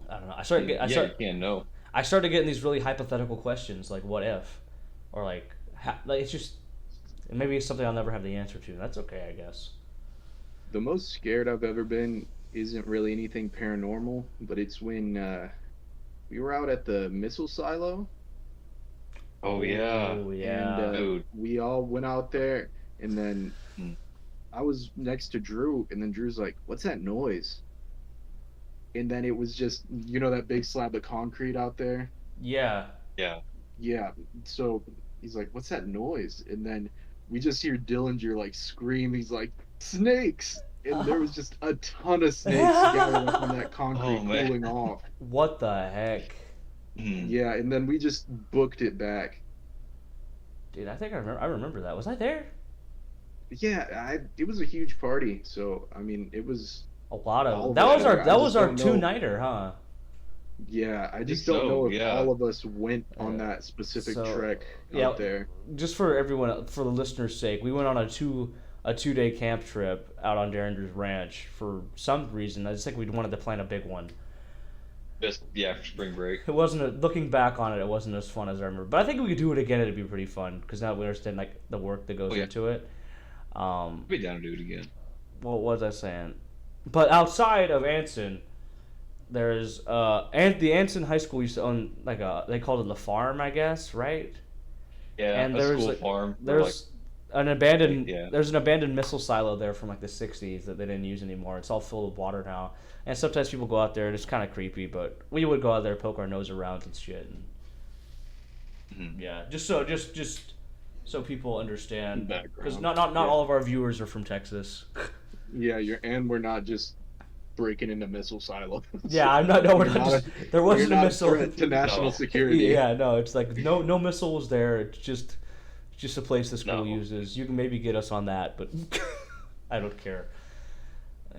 I don't know. Yeah, you can't know. I started getting these really hypothetical questions, like what if, or like it's just maybe it's something I'll never have the answer to. That's okay, I guess. The most scared I've ever been isn't really anything paranormal, but it's when we were out at the missile silo, Oh yeah. Oh and yeah. Dude. we all went out there, and then Mm. I was next to Drew, and then Drew's like, "What's that noise?" And then it was just, that big slab of concrete out there. Yeah. Yeah. Yeah. So he's like, "What's that noise?" And then we just hear Dillinger like scream. He's like, "Snakes!" And there was just a ton of snakes gathered up on that concrete, Oh, man. cooling off. What the heck, Mm. Yeah, and then we just booked it back. dude? I think I remember. I remember that. Was I there? Yeah, it was a huge party. So I mean, it was A lot all of of that was it. our I that just was our don't know. two-nighter, huh? Yeah, I just think don't so, know if yeah. all of us went on Uh, that specific so, trek yeah. out there. Just for everyone, for the listeners' sake, we went on a 2-day camp trip out on Derringer's ranch for some reason. I just think we wanted to plan a big one. Just for spring break. It wasn't looking back on it. It wasn't as fun as I remember. But I think if we could do it again. It'd be pretty fun because now we understand like the work that goes Oh, yeah. into it. I'll be down to do it again. What was I saying? But outside of Anson, there's and the Anson High School used to own like they called it the farm, I guess, right? Yeah, And a there's, school like, farm. There's an abandoned Yeah. there's an abandoned missile silo there from like the 60s that they didn't use anymore. It's all full of water now. And sometimes people go out there and it's kind of creepy, but we would go out there, poke our nose around and shit. And, Mhm. yeah, just so people understand, because Background. not Yeah. all of our viewers are from Texas. Yeah, and we're not just breaking into missile silos. Yeah, I'm not. No, we're You're not. not There wasn't You're a not missile. threat to national No. security. Yeah, no, it's like no missile was there. It's just a place the school No. uses. You can maybe get us on that, but I don't care.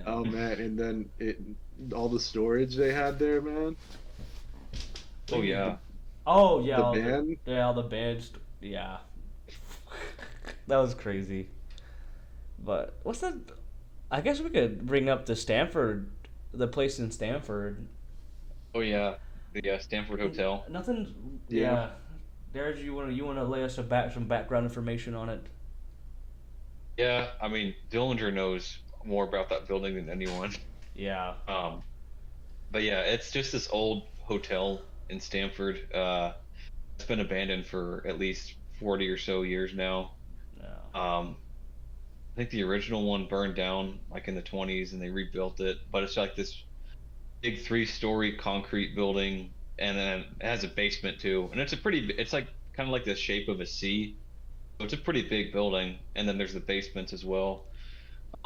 Oh man, and then all the storage they had there, man. Oh yeah. Oh yeah, The all band? all the bands. Yeah, that was crazy. But what's that? I guess we could bring up the place in Stanford. Oh yeah. The Stanford Hotel. Nothing. Yeah. Yeah. Derek, you wanna lay us some background information on it? Yeah, I mean Dillinger knows more about that building than anyone. Yeah. But yeah, it's just this old hotel in Stanford. It's been abandoned for at least 40 or so years now. Yeah. I think the original one burned down like in the 20s and they rebuilt it, but it's like this big 3-story concrete building and then it has a basement too. And it's like kind of like the shape of a C. So it's a pretty big building and then there's the basements as well.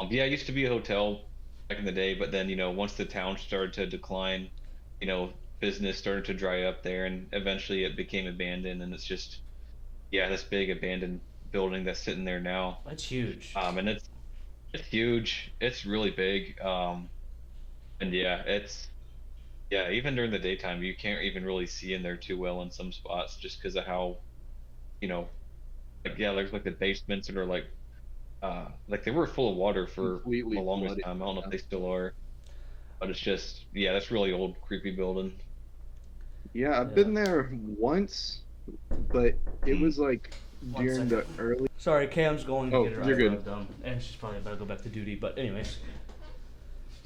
Yeah, it used to be a hotel back in the day, but then, once the town started to decline, business started to dry up there and eventually it became abandoned and it's just yeah, this big abandoned building that's sitting there now. That's huge. And it's huge. It's really big. And yeah, yeah, even during the daytime, you can't even really see in there too well in some spots just because of how, you know, like yeah, there's like the basements that are like they were full of water for the Completely longest flooded. time. I don't know if Yeah. they still are, but it's just yeah, that's really old, creepy building. Yeah, I've Yeah. been there once, but it Hmm. was like One during second. the early. Sorry, Cam's going to Oh, get her you're good. eyebrows done, and she's probably about to go back to duty. But anyways,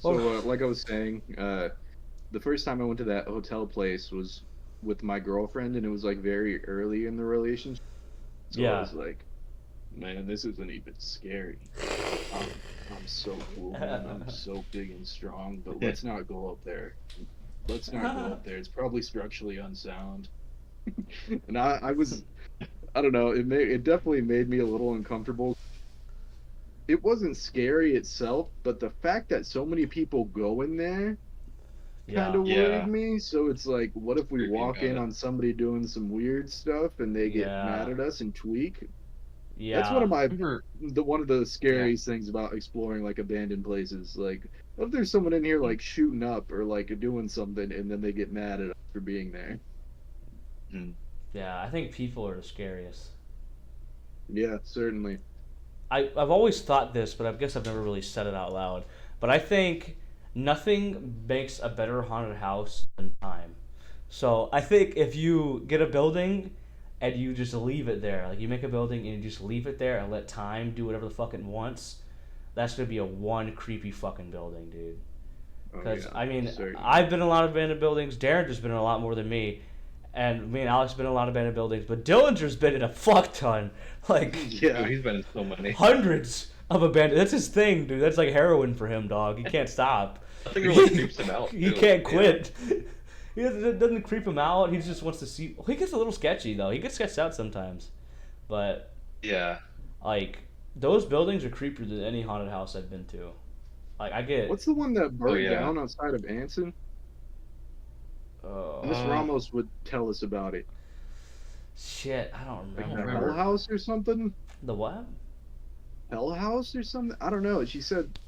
well, So, like I was saying, the first time I went to that hotel place was with my girlfriend, and it was like very early in the relationship. So I yeah. was like, man, this isn't even scary. I'm so cool, man. I'm so big and strong, but let's not go up there. Let's not go up there. It's probably structurally unsound. And I don't know, it definitely made me a little uncomfortable. It wasn't scary itself, but the fact that so many people go in there kind Yeah. of worried Yeah, me. So it's like, what if we creepy walk about in it. on somebody doing some weird stuff and they get Yeah. mad at us and tweak? That's Yeah. Remember? one of the Yeah. scariest things about exploring like abandoned places. Like, what if there's someone in here like shooting up or like doing something and then they get mad at us for being there? Mhm. Yeah. I think people are the scariest. Yeah, certainly. I've always thought this, but I guess I've never really said it out loud. But I think nothing makes a better haunted house than time. So I think if you get a building and you just leave it there, like you make a building and you just leave it there and let time do whatever the fuck it wants, that's gonna be a one creepy fucking building, dude. Oh Because yeah, I mean, certainly. I've been in a lot of abandoned buildings. Darren has been in a lot more than me, and me and Alex have been in a lot of abandoned buildings. But Dillinger's been in a fuck ton, like Dude, Yeah. he's been in so many. hundreds of abandoned. That's his thing, dude. That's like heroin for him, dog. He can't stop. I think it really creeps him out He too. can't Yeah. quit. He doesn't creep him out. He just wants to see. He gets a little sketchy though. He gets sketched out sometimes, but Yeah. like those buildings are creepier than any haunted house I've been to. Like I get. What's the one that Oh burnt yeah. down outside of Anson? Miss Uh, Um, Ramos would tell us about it. shit, I don't I don't The remember. Hell remember. House or something? The what? Hell House or something? I don't know. She said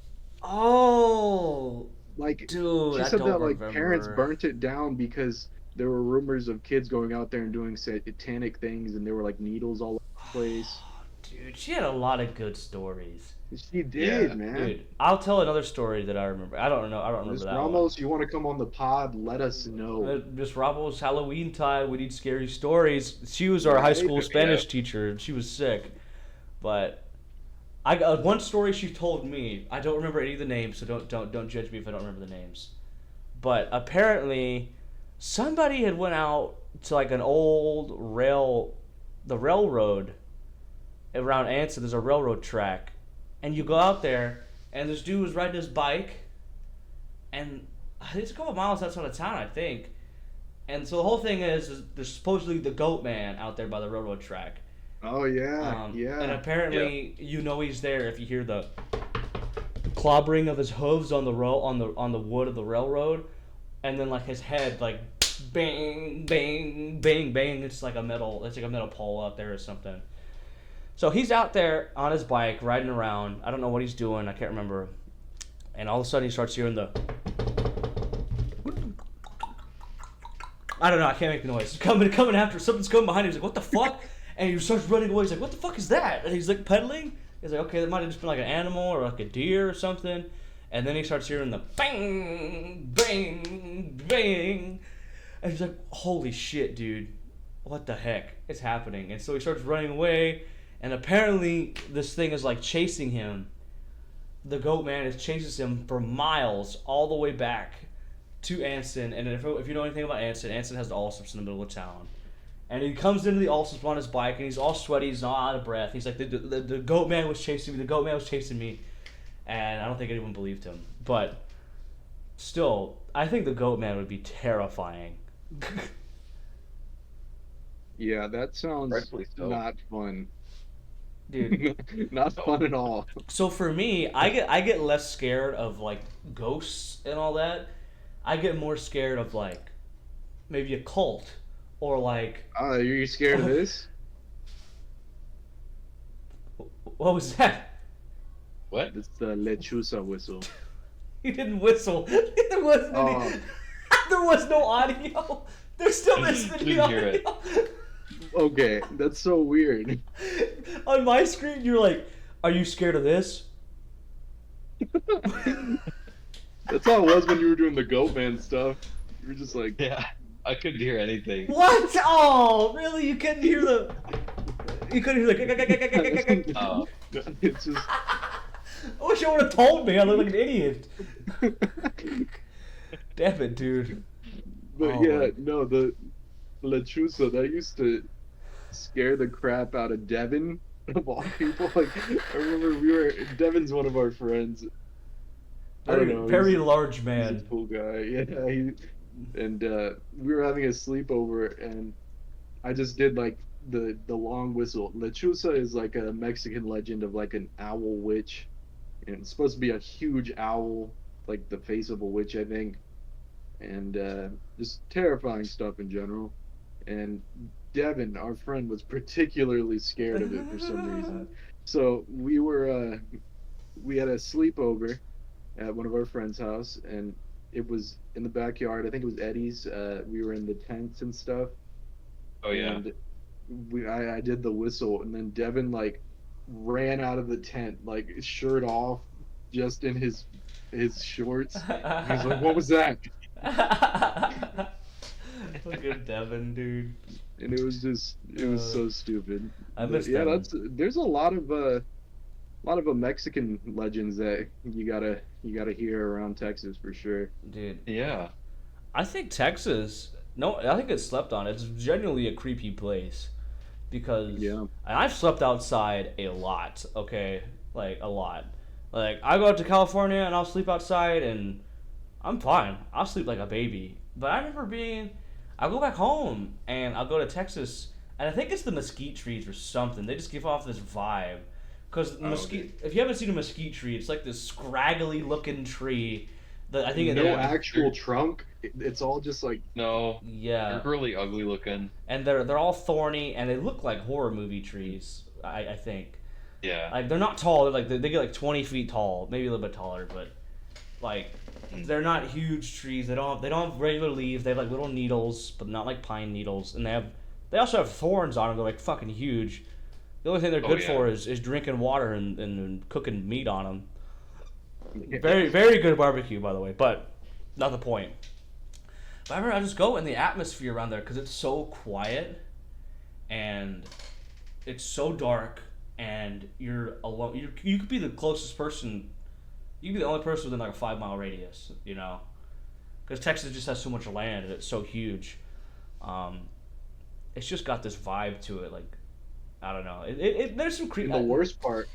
Oh, like dude, she I said don't that like parents remember. burnt it down because there were rumors of kids going out there and doing satanic things, and there were like needles all over the place. Dude, she had a lot of good stories. She did, Yeah. man. Dude, I'll tell another story that I remember. I don't know. I don't remember Miss that one. Ramos, you want to come on the pod? Let us know. Miss Rabo's Halloween time. We need scary stories. She was our high Right? school Yeah. Spanish teacher, and she was sick. But I got one story she told me. I don't remember any of the names, so don't judge me if I don't remember the names. But apparently, somebody had went out to like an old the railroad around Anson. There's a railroad track, and you go out there, and this dude was riding his bike, and it's a couple miles outside of town, I think. And so the whole thing is there's supposedly the goat man out there by the railroad track. Oh yeah, And yeah. apparently, you know he's there if you hear the clobbering of his hooves on the wood of the railroad, and then like his head like bang bang bang bang. It's like a metal. It's like a metal pole out there or something. So he's out there on his bike riding around. I don't know what he's doing. I can't remember. And all of a sudden he starts hearing the. I don't know. I can't make the noise. It's coming after. Something's coming behind him. He's like, "What the fuck?" And he starts running away. He's like, "What the fuck is that?" And he's like pedaling. He's like, "Okay, that might have just been like an animal or like a deer or something." And then he starts hearing the bang, bang, bang. And he's like, "Holy shit, dude. What the heck is happening?" And so he starts running away. And apparently this thing is like chasing him. The goat man is chases him for miles all the way back to Anson. And if you know anything about Anson, Anson has the Allsup's in the middle of town. And he comes into the Allsup's on his bike, and he's all sweaty, he's all out of breath. He's like, the goat man was chasing me, the goat man was chasing me. And I don't think anyone believed him. But still, I think the goat man would be terrifying. Yeah, that sounds Rightfully so. not fun. Dude. Not fun at all. So for me, I get less scared of like ghosts and all that. I get more scared of like maybe a cult or like Are you scared of this? What was that? What? It's the lechuza whistle. He didn't whistle. There wasn't any. Oh, There was no audio. There still isn't any Didn't hear audio. okay, that's so weird. On my screen, you're like, "Are you scared of this?" That's how it was when you were doing the goat man stuff. You were just like, Yeah, I couldn't hear anything. What? Oh, really? You couldn't hear the. You couldn't hear the. Oh, it's just. I wish you would have told me. I look like an idiot. Damn it, dude. But Oh, yeah, my- no, the lechuza, that used to scare the crap out of Devin, of all people. Like, I remember Devin's one of our friends. I don't Very, know. very large He's a man. cool guy. Yeah, and we were having a sleepover, and I just did like the long whistle. Lechuza is like a Mexican legend of like an owl witch, and it's supposed to be a huge owl, like the face of a witch, I think, and just terrifying stuff in general. And Devin, our friend, was particularly scared of it for some reason. So we had a sleepover at one of our friends' house, and it was in the backyard. I think it was Eddie's. We were in the tents and stuff. oh yeah. And I did the whistle, and then Devin like ran out of the tent, like shirt off, just in his shorts. He's like, "What was that?" Look at Devin, dude. And it was so stupid. I But miss yeah, Devin. there's a lot of Mexican legends that you gotta hear around Texas for sure. Dude, Yeah. I think Texas. No, I think it's slept on. It's genuinely a creepy place because Yeah. and I've slept outside a lot. Okay, like a lot. Like I go out to California and I'll sleep outside and I'm fine. I'll sleep like a baby. But I remember I go back home and I'll go to Texas and I think it's the mesquite trees or something. They just give off this vibe. Because mesquite, if you haven't seen a mesquite tree, it's like this scraggly looking tree. That I think No they're actual trunk. It's all just like No, yeah, they're really ugly looking. and they're all thorny and they look like horror movie trees. I think Yeah. like they're not tall. They're like they get like 20 feet tall, maybe a little bit taller, but like they're not huge trees. They don't have regular leaves. They have like little needles, but not like pine needles. And they also have thorns on them. They're like fucking huge. The only thing they're Oh, good yeah. for is drinking water and cooking meat on them. Very, very good barbecue, by the way, but not the point. But I remember I just go in the atmosphere around there because it's so quiet and it's so dark and you're alone. You could be the closest person. You could be the only person within like a 5 mile radius, you know? Because Texas just has so much land and it's so huge. It's just got this vibe to it. Like, I don't know. There's some creep. And the worst part,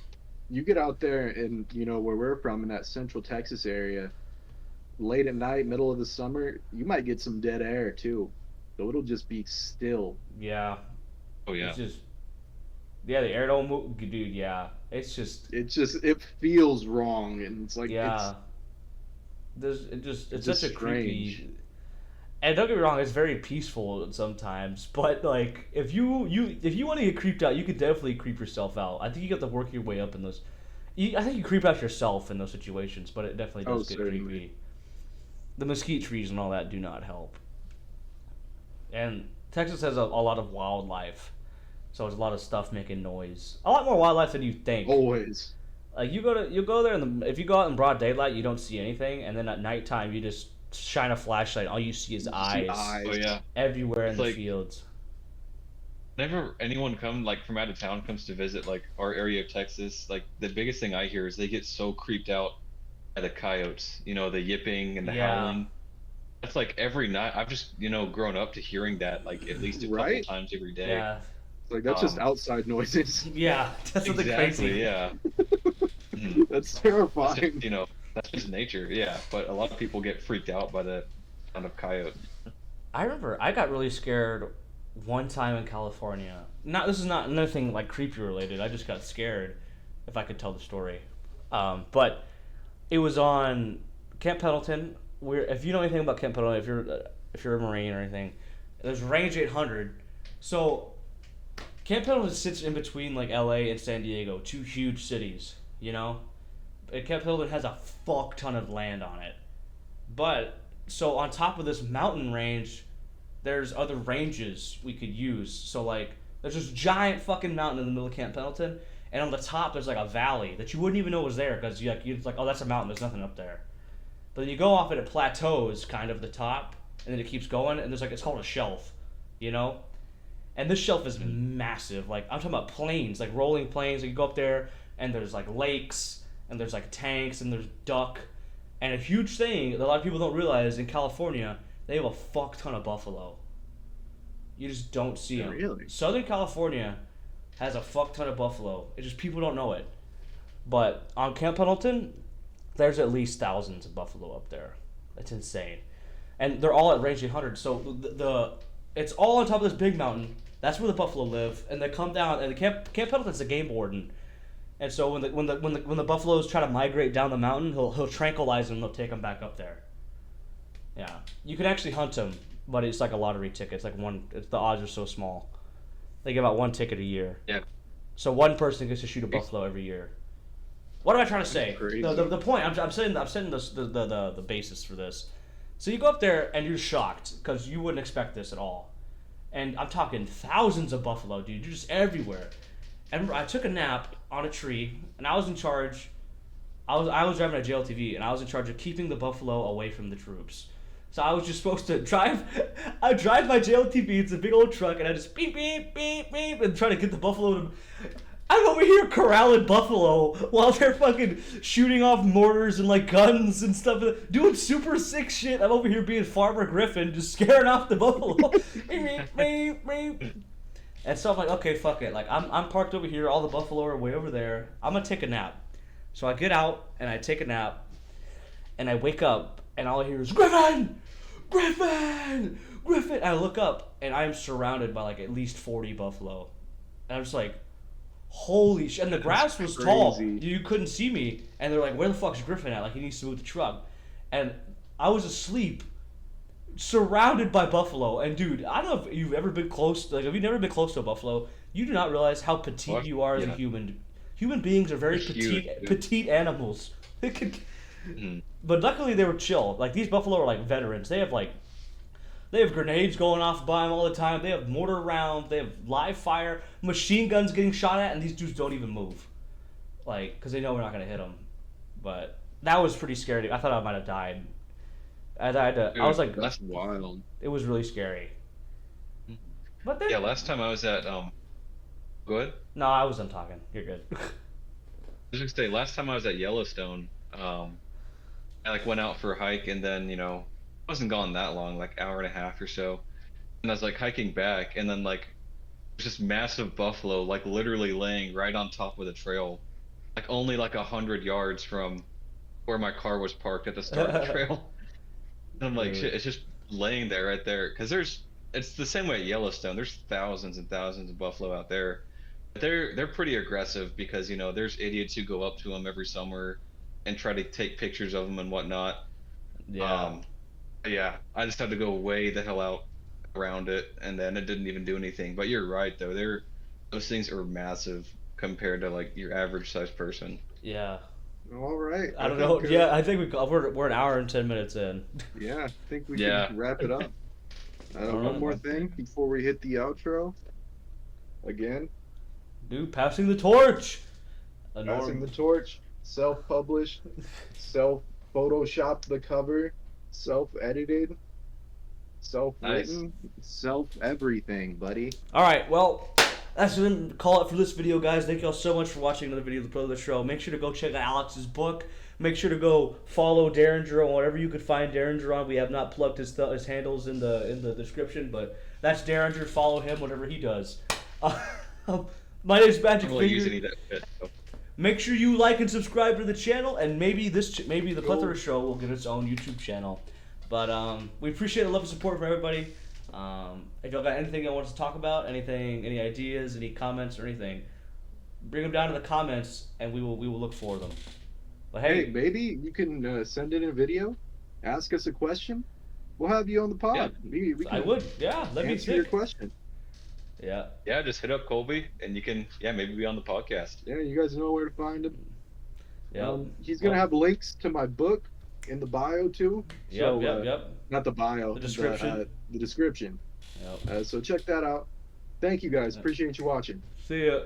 you get out there and where we're from in that central Texas area, late at night, middle of the summer, you might get some dead air too. So it'll just be still. Yeah. Oh yeah. It's just. Yeah, the air don't move, dude. Yeah, it's just. It feels wrong, and it's like Yeah. It's it's such just a creepy. strange. And don't get me wrong, it's very peaceful sometimes. But like, if you want to get creeped out, you could definitely creep yourself out. I think you got to work your way up in those. I think you creep out yourself in those situations, but it definitely does get certainly. creepy. The mesquite trees and all that do not help. And Texas has a lot of wildlife, so there's a lot of stuff making noise. A lot more wildlife than you think. Always. Like you go there, and if you go out in broad daylight, you don't see anything, and then at nighttime you just shine a flashlight, all you see is You see eyes eyes. Oh yeah. everywhere in It's the like- fields. Whenever anyone from out of town comes to visit like our area of Texas, like the biggest thing I hear is they get so creeped out by the coyotes, the yipping and the Yeah. howling. That's like every night. I've just, grown up to hearing that like at least a couple Right? times every day. Yeah, Like that's just Um, outside noises. yeah, that's something Exactly, crazy. yeah. Mhm. That's That's terrifying. just, that's just nature, yeah. But a lot of people get freaked out by the sound of coyote. I remember I got really scared one time in California. This is not nothing like creepy related. I just got scared, if I could tell the story. But it was on Camp Pendleton. If you know anything about Camp Pendleton, if you're a Marine or anything, there's Range 800. So Camp Pendleton sits in between like LA and San Diego, two huge cities, you know? And Camp Pendleton has a fuck ton of land on it. But so on top of this mountain range, there's other ranges we could use. So like there's this giant fucking mountain in the middle of Camp Pendleton, and on the top there's like a valley that you wouldn't even know was there because you're like, oh, that's a mountain, there's nothing up there. But then you go off and it plateaus kind of the top, and then it keeps going, and there's like, it's called a shelf, you know? And this shelf is massive. Like, I'm talking about plains, like rolling plains. Like, you go up there, and there's like lakes, and there's like tanks, and there's duck. And a huge thing that a lot of people don't realize in California, they have a fuck ton of buffalo. You just don't see them. Really? Southern California has a fuck ton of buffalo. It's just people don't know it. But on Camp Pendleton, there's at least thousands of buffalo up there. That's insane. And they're all at range 800. So it's all on top of this big mountain. That's where the buffalo live, and they come down. And the Camp Pendleton's a game warden, and so when the buffaloes try to migrate down the mountain, he'll tranquilize them. And he'll take them back up there. Yeah, you can actually hunt them, but it's like a lottery ticket. It's like the odds are so small. They give out one ticket a year. Yeah. So one person gets to shoot a buffalo every year. What am I trying to say? The point I'm setting the basis for this. So you go up there and you're shocked because you wouldn't expect this at all. And I'm talking thousands of buffalo, dude. You're just everywhere. And I took a nap on a tree, and I was in charge. I was driving a JLTV, and I was in charge of keeping the buffalo away from the troops. So I was just supposed to drive. I drive my JLTV. It's a big old truck, and I just beep beep beep beep and try to get the buffalo to. I'm over here corralling buffalo while they're fucking shooting off mortars and like guns and stuff, doing super sick shit. I'm over here being Farmer Griffin, just scaring off the buffalo. And so I'm like, okay, fuck it. Like I'm parked over here. All the buffalo are way over there. I'm gonna take a nap. So I get out and I take a nap, and I wake up and all I hear is Griffin, Griffin, Griffin. And I look up and I am surrounded by like at least 40 buffalo, and I'm just like, holy shit. And the grass was tall. You couldn't see me. And they're like, where the fuck's Griffin at? Like, he needs to move the truck. And I was asleep, surrounded by buffalo. And dude, I don't know if you've ever been close. Like, if you've never been close to a buffalo, you do not realize how petite you are as a human. Human beings are very petite animals. But luckily they were chill. Like, these buffalo are like veterans. They have grenades going off by them all the time. They have mortar rounds. They have live fire, machine guns getting shot at, and these dudes don't even move. Like, because they know we're not going to hit them. But that was pretty scary. I thought I might have died. I was like... That's wild. It was really scary. But then... Yeah, last time I was at... Go ahead? No, I wasn't talking. You're good. I was going to say, last time I was at Yellowstone, I like went out for a hike, and then, wasn't gone that long, like hour and a half or so. And I was like hiking back, and then like just massive buffalo, like literally laying right on top of the trail, like only like 100 yards from where my car was parked at the start of the trail. And I'm like, shit, it's just laying there right there. Because it's the same way at Yellowstone. There's thousands and thousands of buffalo out there. But they're pretty aggressive because there's idiots who go up to them every summer and try to take pictures of them and whatnot. Yeah. Yeah, I just had to go way the hell out around it, and then it didn't even do anything. But you're right, though. Those things are massive compared to like your average sized person. Yeah. All right. I don't know. Yeah, I think we're an hour and 10 minutes in. Yeah, I think we can wrap it up. One more thing before we hit the outro. Again. Dude, passing the torch. Passing the torch. Self-published. Self-photoshopped the cover. Self-edited, self-written, self-everything, buddy. Alright, well, that's gonna call it for this video, guys. Thank y'all so much for watching another video of the Plethora Show. Make sure to go check out Alex's book. Make sure to go follow Derringer on whatever you could find Derringer on. We have not plugged his handles in the description, but that's Derringer. Follow him, whatever he does. My name's Magic Finger. Make sure you like and subscribe to the channel, and maybe the Plethora Show will get its own YouTube channel. But we appreciate the love and support from everybody. If y'all got anything y'all want us to talk about, any ideas, any comments or anything, bring them down in the comments, and we will look for them. But hey, maybe you can send in a video, ask us a question. We'll have you on the pod. Yeah, I would. Yeah, let me answer your question. Yeah. Yeah, just hit up Colby, and you can maybe be on the podcast. Yeah, you guys know where to find him. Yep. He's gonna have links to my book in the bio too. So Yep. not the bio, The description. the description. Yep. So check that out. Thank you guys. Appreciate you watching. See ya.